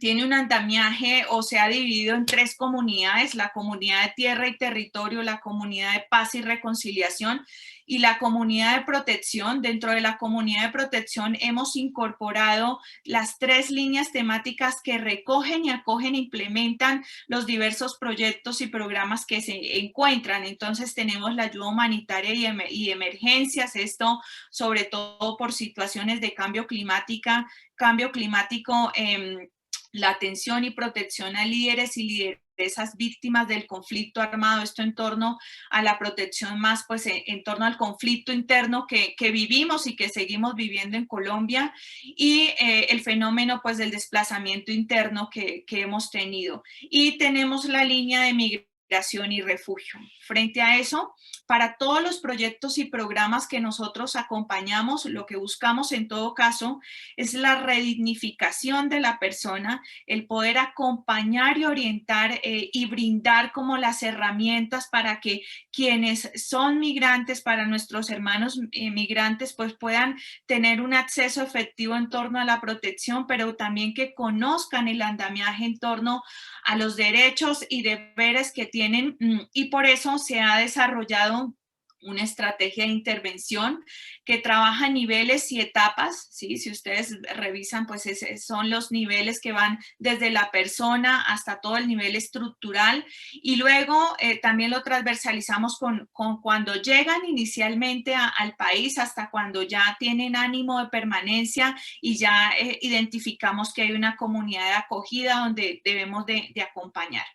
tiene un andamiaje o se ha dividido en 3 comunidades, la comunidad de tierra y territorio, la comunidad de paz y reconciliación y la comunidad de protección. Dentro de la comunidad de protección hemos incorporado las 3 líneas temáticas que recogen y acogen e implementan los diversos proyectos y programas que se encuentran. Entonces tenemos la ayuda humanitaria y emergencias, esto sobre todo por situaciones de cambio climático, la atención y protección a líderes y lideresas víctimas del conflicto armado, esto en torno a la protección más, pues en torno al conflicto interno que vivimos y que seguimos viviendo en Colombia y el fenómeno pues del desplazamiento interno que hemos tenido. Y tenemos la línea de migración y refugio. Frente a eso, para todos los proyectos y programas que nosotros acompañamos, lo que buscamos en todo caso es la redignificación de la persona, el poder acompañar y orientar y brindar como las herramientas para que quienes son migrantes, para nuestros hermanos migrantes, pues puedan tener un acceso efectivo en torno a la protección, pero también que conozcan el andamiaje en torno a los derechos y deberes que tienen y por eso se ha desarrollado una estrategia de intervención que trabaja a niveles y etapas, ¿sí? Si ustedes revisan, pues son los niveles que van desde la persona hasta todo el nivel estructural y luego también lo transversalizamos con cuando llegan inicialmente al país hasta cuando ya tienen ánimo de permanencia y ya identificamos que hay una comunidad de acogida donde debemos de acompañar.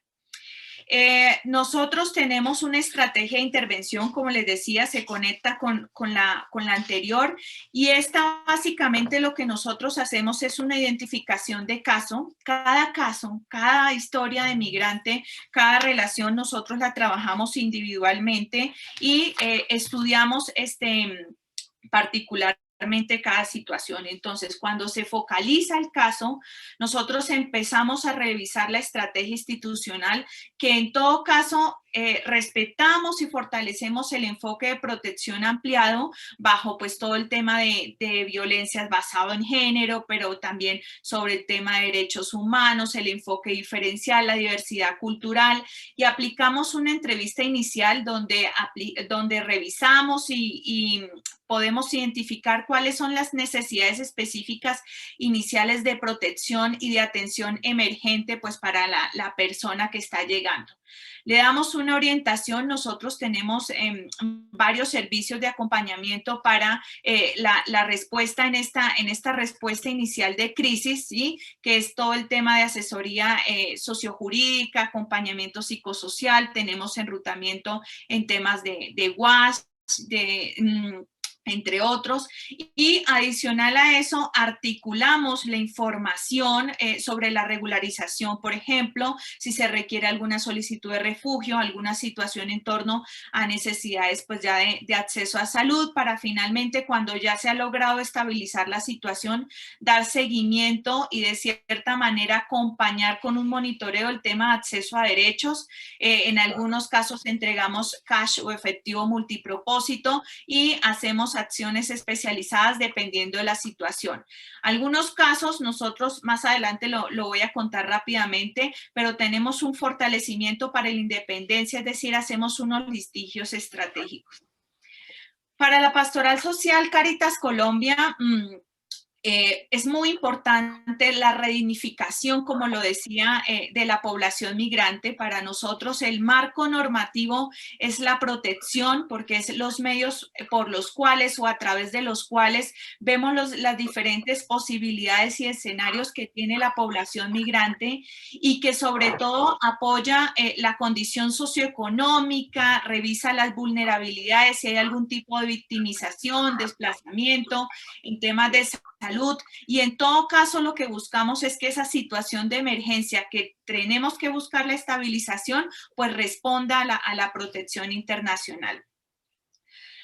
Nosotros tenemos una estrategia de intervención, como les decía, se conecta con la anterior y esta básicamente lo que nosotros hacemos es una identificación de caso, cada historia de migrante, cada relación nosotros la trabajamos individualmente y estudiamos particularmente cada situación. Entonces, cuando se focaliza el caso, nosotros empezamos a revisar la estrategia institucional que en todo caso respetamos y fortalecemos el enfoque de protección ampliado bajo pues todo el tema de violencias basado en género, pero también sobre el tema de derechos humanos, el enfoque diferencial, la diversidad cultural, y aplicamos una entrevista inicial donde revisamos y podemos identificar cuáles son las necesidades específicas iniciales de protección y de atención emergente pues para la persona que está llegando. Le damos una orientación. Nosotros tenemos varios servicios de acompañamiento para la respuesta en esta respuesta inicial de crisis, ¿sí? Que es todo el tema de asesoría sociojurídica, acompañamiento psicosocial, tenemos enrutamiento en temas de WASH, entre otros, y adicional a eso articulamos la información sobre la regularización, por ejemplo, si se requiere alguna solicitud de refugio, alguna situación en torno a necesidades pues ya de acceso a salud, para finalmente cuando ya se ha logrado estabilizar la situación, dar seguimiento y de cierta manera acompañar con un monitoreo el tema de acceso a derechos. En algunos casos entregamos cash o efectivo multipropósito y hacemos acciones especializadas dependiendo de la situación. Algunos casos nosotros más adelante lo voy a contar rápidamente, pero tenemos un fortalecimiento para la independencia, es decir, hacemos unos litigios estratégicos. Para la pastoral social Cáritas Colombia, es muy importante la redignificación, como lo decía, de la población migrante. Para nosotros el marco normativo es la protección, porque es los medios por los cuales o a través de los cuales vemos las diferentes posibilidades y escenarios que tiene la población migrante y que sobre todo apoya la condición socioeconómica, revisa las vulnerabilidades, si hay algún tipo de victimización, desplazamiento, en temas de salud, y en todo caso lo que buscamos es que esa situación de emergencia que tenemos que buscar la estabilización, pues responda a la protección internacional.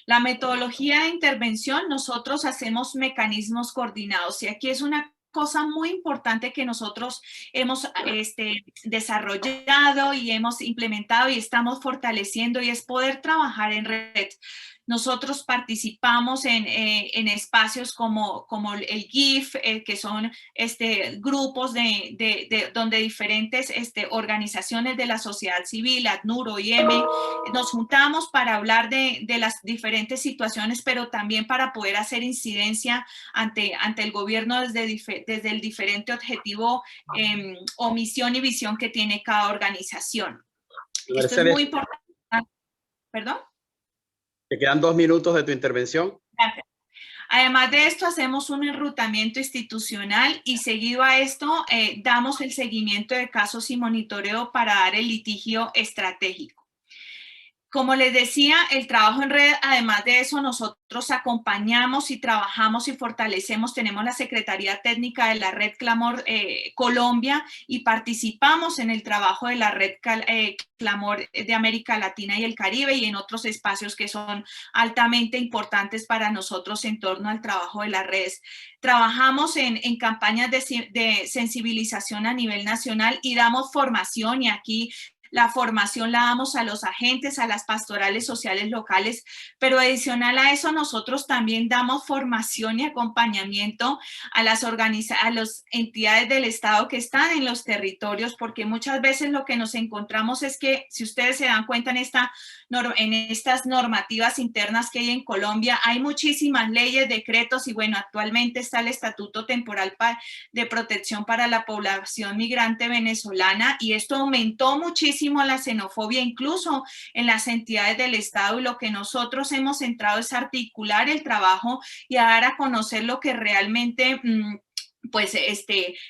La metodología de intervención, nosotros hacemos mecanismos coordinados, y aquí es una cosa muy importante que nosotros hemos desarrollado y hemos implementado y estamos fortaleciendo, y es poder trabajar en red. Nosotros participamos en espacios como el GIF, que son grupos donde diferentes organizaciones de la sociedad civil, ACNUR, OIM, nos juntamos para hablar de las diferentes situaciones, pero también para poder hacer incidencia ante el gobierno desde el diferente objetivo o misión y visión que tiene cada organización. Esto es muy importante. ¿Perdón? Te quedan 2 minutos de tu intervención. Gracias. Además de esto, hacemos un enrutamiento institucional y seguido a esto damos el seguimiento de casos y monitoreo para dar el litigio estratégico. Como les decía, el trabajo en red, además de eso, nosotros acompañamos y trabajamos y fortalecemos, tenemos la Secretaría Técnica de la Red Clamor Colombia y participamos en el trabajo de la Red Clamor de América Latina y el Caribe y en otros espacios que son altamente importantes para nosotros en torno al trabajo de las redes. Trabajamos en campañas de sensibilización a nivel nacional y damos formación, y aquí la formación la damos a los agentes, a las pastorales sociales locales, pero adicional a eso nosotros también damos formación y acompañamiento a las entidades del Estado que están en los territorios, porque muchas veces lo que nos encontramos es que, si ustedes se dan cuenta en estas normativas internas que hay en Colombia, hay muchísimas leyes, decretos, y bueno, actualmente está el Estatuto Temporal de Protección para la Población Migrante Venezolana, y esto aumentó muchísimo la xenofobia incluso en las entidades del Estado, y lo que nosotros hemos entrado es articular el trabajo y a dar a conocer lo que realmente pues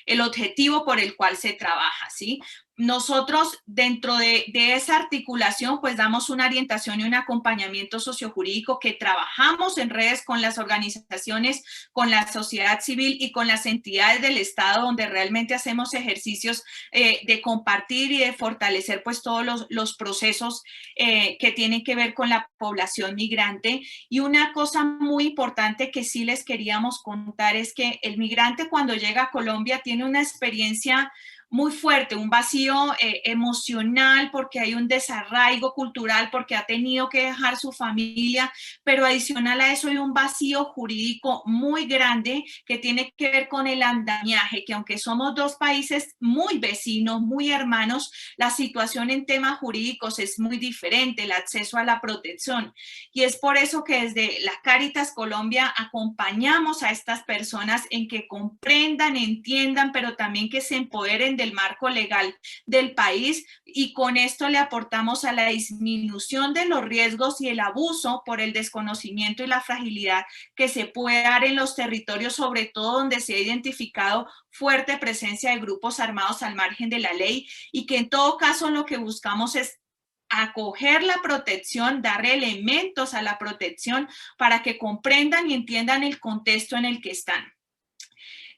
el objetivo por el cual se trabaja, ¿sí? Nosotros dentro de esa articulación pues damos una orientación y un acompañamiento sociojurídico que trabajamos en redes con las organizaciones, con la sociedad civil y con las entidades del Estado, donde realmente hacemos ejercicios de compartir y de fortalecer pues todos los procesos que tienen que ver con la población migrante. Y una cosa muy importante que sí les queríamos contar es que el migrante cuando llega a Colombia tiene una experiencia muy fuerte, un vacío emocional porque hay un desarraigo cultural, porque ha tenido que dejar su familia, pero adicional a eso hay un vacío jurídico muy grande que tiene que ver con el andamiaje, que aunque somos dos países muy vecinos, muy hermanos, la situación en temas jurídicos es muy diferente, el acceso a la protección. Y es por eso que desde la Cáritas Colombia acompañamos a estas personas en que comprendan, entiendan, pero también que se empoderen del marco legal del país, y con esto le aportamos a la disminución de los riesgos y el abuso por el desconocimiento y la fragilidad que se puede dar en los territorios, sobre todo donde se ha identificado fuerte presencia de grupos armados al margen de la ley, y que en todo caso lo que buscamos es acoger la protección, dar elementos a la protección para que comprendan y entiendan el contexto en el que están.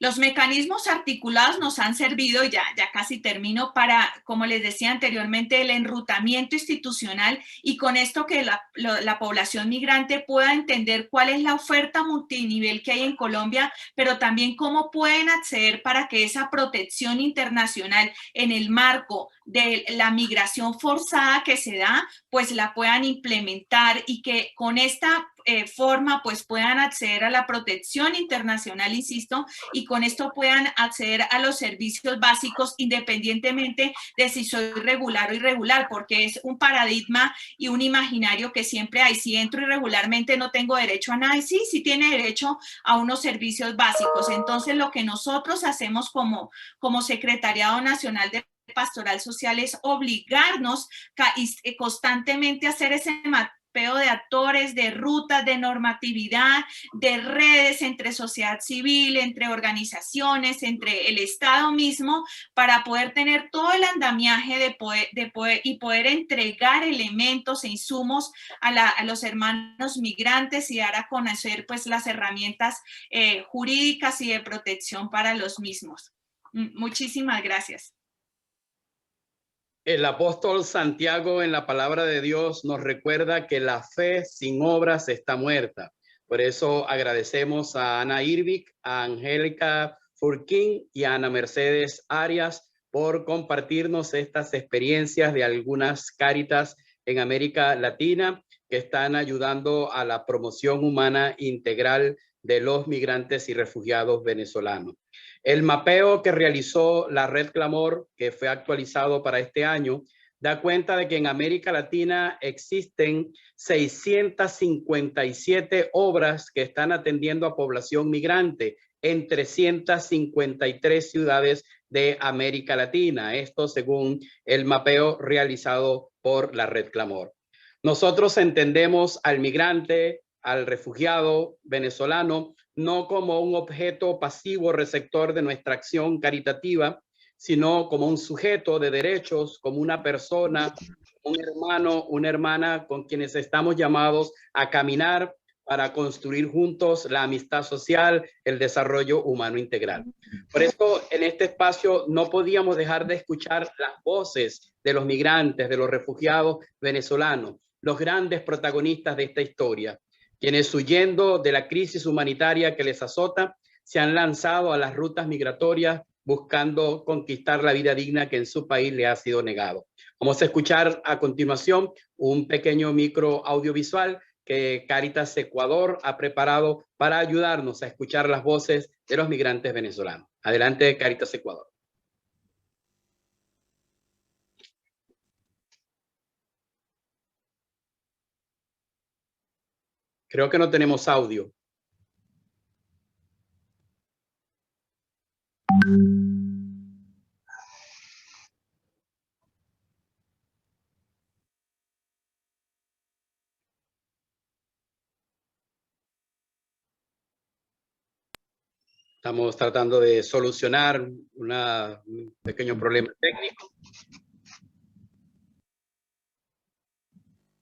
Los mecanismos articulados nos han servido, ya casi termino, para, como les decía anteriormente, el enrutamiento institucional, y con esto que la población migrante pueda entender cuál es la oferta multinivel que hay en Colombia, pero también cómo pueden acceder para que esa protección internacional en el marco de la migración forzada que se da, pues la puedan implementar, y que con esta forma pues puedan acceder a la protección internacional, insisto, y con esto puedan acceder a los servicios básicos independientemente de si soy regular o irregular, porque es un paradigma y un imaginario que siempre hay: si entro irregularmente no tengo derecho a nada, y sí tiene derecho a unos servicios básicos. Entonces lo que nosotros hacemos como Secretariado Nacional de Pastoral Social es obligarnos constantemente a hacer ese mapeo de actores, de rutas, de normatividad, de redes entre sociedad civil, entre organizaciones, entre el Estado mismo, para poder tener todo el andamiaje y poder entregar elementos e insumos a los hermanos migrantes, y dar a conocer pues las herramientas jurídicas y de protección para los mismos. Muchísimas gracias. El apóstol Santiago en la palabra de Dios nos recuerda que la fe sin obras está muerta. Por eso agradecemos a Ana Irving, a Angélica Furquín y a Ana Mercedes Arias por compartirnos estas experiencias de algunas Cáritas en América Latina que están ayudando a la promoción humana integral de los migrantes y refugiados venezolanos. El mapeo que realizó la Red Clamor, que fue actualizado para este año, da cuenta de que en América Latina existen 657 obras que están atendiendo a población migrante en 353 ciudades de América Latina. Esto según el mapeo realizado por la Red Clamor. Nosotros entendemos al migrante, al refugiado venezolano, no como un objeto pasivo receptor de nuestra acción caritativa, sino como un sujeto de derechos, como una persona, un hermano, una hermana con quienes estamos llamados a caminar para construir juntos la amistad social, el desarrollo humano integral. Por eso, en este espacio no podíamos dejar de escuchar las voces de los migrantes, de los refugiados venezolanos, los grandes protagonistas de esta historia, quienes, huyendo de la crisis humanitaria que les azota, se han lanzado a las rutas migratorias buscando conquistar la vida digna que en su país le ha sido negado. Vamos a escuchar a continuación un pequeño micro audiovisual que Cáritas Ecuador ha preparado para ayudarnos a escuchar las voces de los migrantes venezolanos. Adelante, Cáritas Ecuador. Creo que no tenemos audio. Estamos tratando de solucionar un pequeño problema técnico.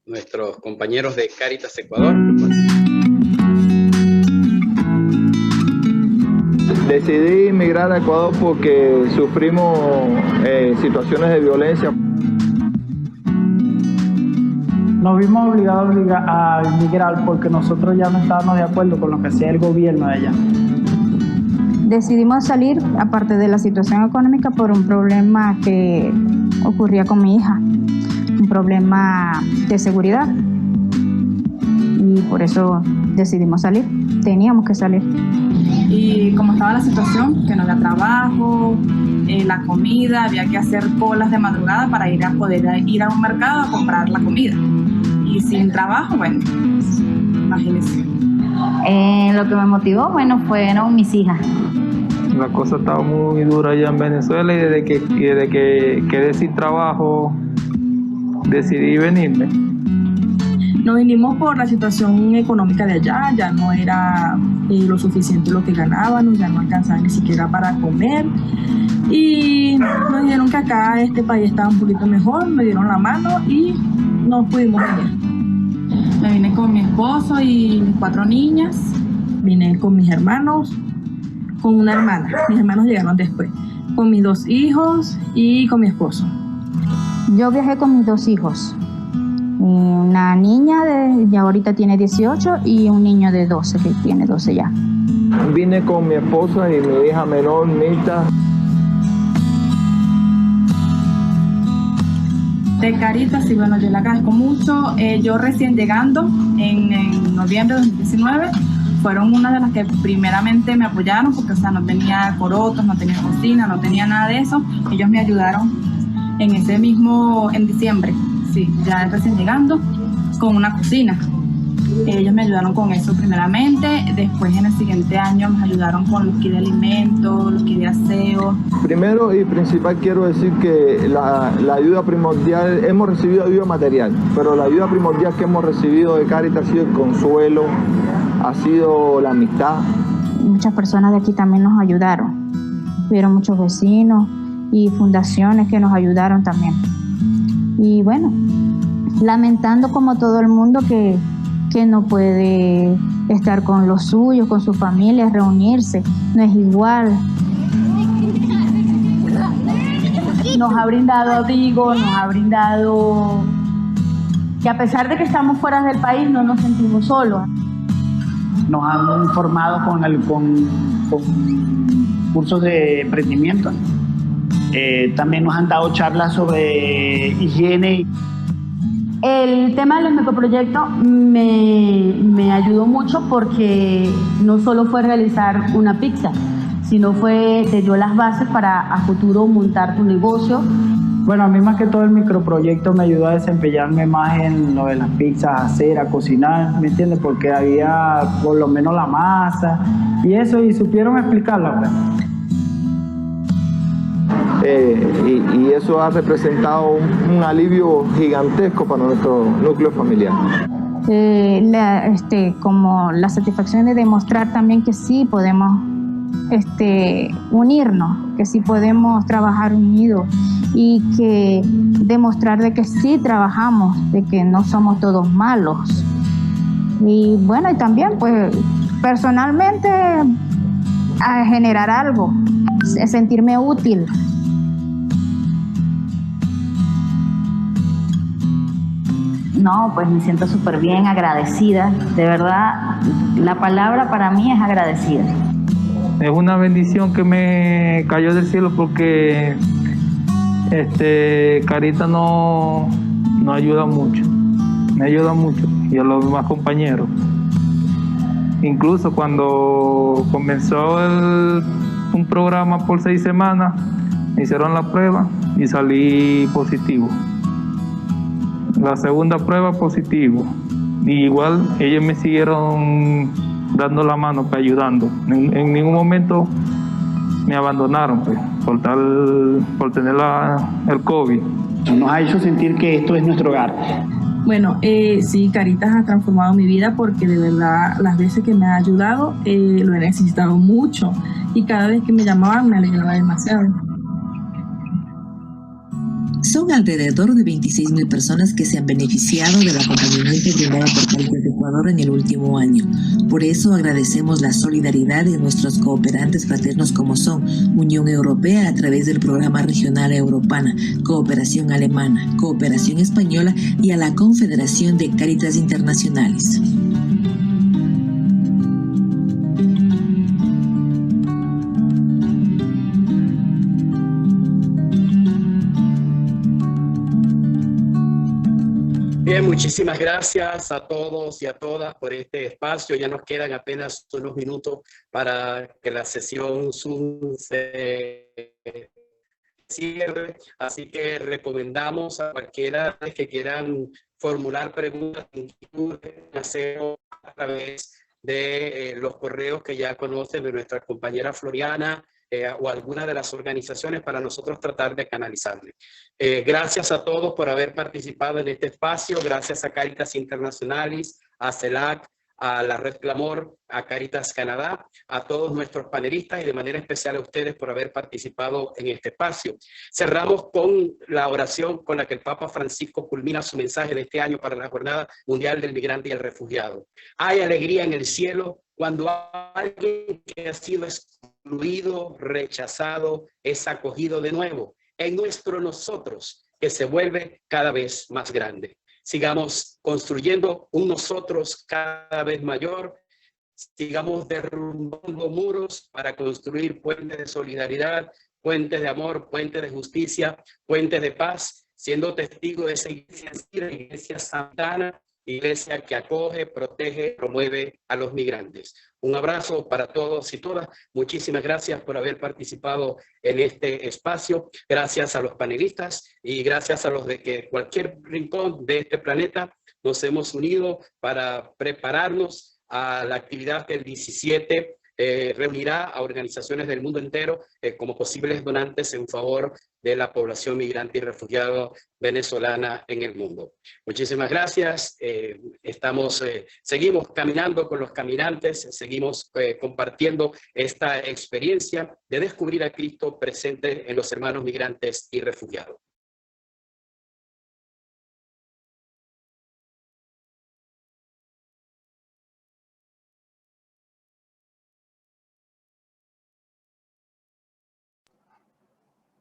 Nuestros compañeros de Cáritas Ecuador. Decidí emigrar a Ecuador porque sufrimos situaciones de violencia. Nos vimos obligados a emigrar porque nosotros ya no estábamos de acuerdo con lo que hacía el gobierno de allá. decidimos salir, aparte de la situación económica, por un problema que ocurría con mi hija, un problema de seguridad. Y por eso decidimos salir, teníamos que salir. Y como estaba la situación, que no había trabajo, la comida, había que hacer colas de madrugada para poder ir a un mercado a comprar la comida. Y sin trabajo, bueno, imagínense. Lo que me motivó, bueno, fueron mis hijas. La cosa estaba muy dura allá en Venezuela y desde que quedé sin trabajo decidí venirme. Nos vinimos por la situación económica de allá, ya no era lo suficiente lo que ganábamos, ya no alcanzaba ni siquiera para comer. Y nos dijeron que acá este país estaba un poquito mejor, me dieron la mano y nos pudimos venir. Me vine con mi esposo y mis 4 niñas, vine con mis hermanos, con una hermana, mis hermanos llegaron después, con mis 2 hijos y con mi esposo. Yo viajé con mis 2 hijos, una niña ya ahorita tiene 18 y un niño de 12 que tiene 12 ya. Vine con mi esposa y mi hija menor, Mita. De Caritas, y bueno, yo le agradezco mucho. Yo recién llegando en noviembre de 2019, fueron una de las que primeramente me apoyaron, porque o sea, no tenía corotos, no tenía cocina, no tenía nada de eso. Ellos me ayudaron en diciembre, sí, ya recién llegando, con una cocina. Ellos me ayudaron con eso primeramente, después en el siguiente año me ayudaron con los kits de alimentos, los kits de aseo. Primero y principal quiero decir que la ayuda primordial, hemos recibido ayuda material, pero la ayuda primordial que hemos recibido de Cáritas ha sido el consuelo, ha sido la amistad. Muchas personas de aquí también nos ayudaron, hubieron muchos vecinos y fundaciones que nos ayudaron también. Y bueno, lamentando como todo el mundo que no puede estar con los suyos, con su familia, reunirse, no es igual. Nos ha brindado abrigo, nos ha brindado que a pesar de que estamos fuera del país no nos sentimos solos. Nos han formado con cursos de emprendimiento. También nos han dado charlas sobre higiene. El tema de los microproyectos me ayudó mucho porque no solo fue realizar una pizza, sino te dio las bases para a futuro montar tu negocio. Bueno, a mí más que todo el microproyecto me ayudó a desempeñarme más en lo de las pizzas, a hacer, a cocinar, ¿me entiendes? Porque había por lo menos la masa y eso, y supieron explicarla, pues. Y eso ha representado un alivio gigantesco para nuestro núcleo familiar. Como la satisfacción de demostrar también que sí podemos unirnos, que sí podemos trabajar unidos y que demostrar de que sí trabajamos, de que no somos todos malos. Y bueno, y también pues personalmente a generar algo, sentirme útil. No, pues me siento súper bien, agradecida. De verdad, la palabra para mí es agradecida. Es una bendición que me cayó del cielo porque Caritas no ayuda mucho. Me ayuda mucho y a los demás compañeros. Incluso cuando comenzó un programa por 6 semanas, me hicieron la prueba y salí positivo. La segunda prueba positivo. Y igual ellos me siguieron dando la mano, ayudando. En ningún momento me abandonaron, pues, por tener el COVID. Nos ha hecho sentir que esto es nuestro hogar. Bueno, sí, Caritas ha transformado mi vida porque de verdad las veces que me ha ayudado lo he necesitado mucho y cada vez que me llamaban me alegraba demasiado. Son alrededor de 26.000 personas que se han beneficiado del acompañamiento brindado por Cáritas de Ecuador en el último año. Por eso agradecemos la solidaridad de nuestros cooperantes fraternos como son Unión Europea a través del Programa Regional Europana, Cooperación Alemana, Cooperación Española y a la Confederación de Cáritas Internacionales. Bien, muchísimas gracias a todos y a todas por este espacio. Ya nos quedan apenas unos minutos para que la sesión Zoom se cierre, así que recomendamos a cualquiera que quieran formular preguntas, hacerlo a través de los correos que ya conocen de nuestra compañera Floriana, o alguna de las organizaciones para nosotros tratar de canalizarle. Gracias a todos por haber participado en este espacio, gracias a Caritas Internacionalis, a CELAC, a la Red Clamor, a Caritas Canadá, a todos nuestros panelistas y de manera especial a ustedes por haber participado en este espacio. Cerramos con la oración con la que el Papa Francisco culmina su mensaje de este año para la Jornada Mundial del Migrante y el Refugiado. Hay alegría en el cielo cuando alguien que ha sido excluido, rechazado, es acogido de nuevo en nuestro nosotros, que se vuelve cada vez más grande. Sigamos construyendo un nosotros cada vez mayor, sigamos derrumbando muros para construir puentes de solidaridad, puentes de amor, puentes de justicia, puentes de paz, siendo testigo de esa iglesia santana, iglesia que acoge, protege, promueve a los migrantes. Un abrazo para todos y todas. Muchísimas gracias por haber participado en este espacio. Gracias a los panelistas y gracias a los de que cualquier rincón de este planeta nos hemos unido para prepararnos a la actividad que el 17 reunirá a organizaciones del mundo entero como posibles donantes en favor de la población migrante y refugiada venezolana en el mundo. Muchísimas gracias. Seguimos caminando con los caminantes, seguimos compartiendo esta experiencia de descubrir a Cristo presente en los hermanos migrantes y refugiados.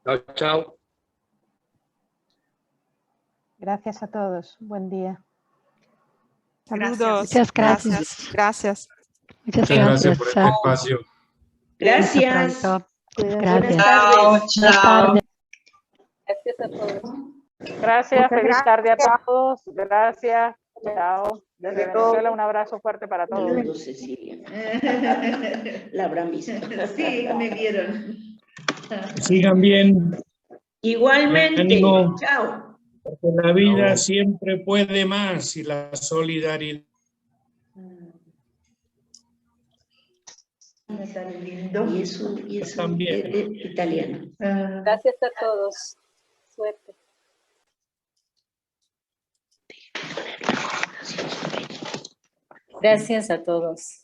Chao, chao. Gracias a todos. Buen día. Saludos. Muchas gracias. Gracias. Muchas gracias por este espacio. Gracias. Gracias. Chao, chao. Gracias a todos. Gracias, Muchas feliz gracias. tarde a todos. Gracias. Chao. Desde Venezuela, un abrazo fuerte para todos. Saludos, Cecilia. La habrán visto. Sí, me vieron. Sigan bien. Igualmente. Ánimo, Chao. porque la vida siempre puede más y la solidaridad. Tan lindo. Y eso También. Italiano. Gracias a todos. Suerte. Gracias a todos.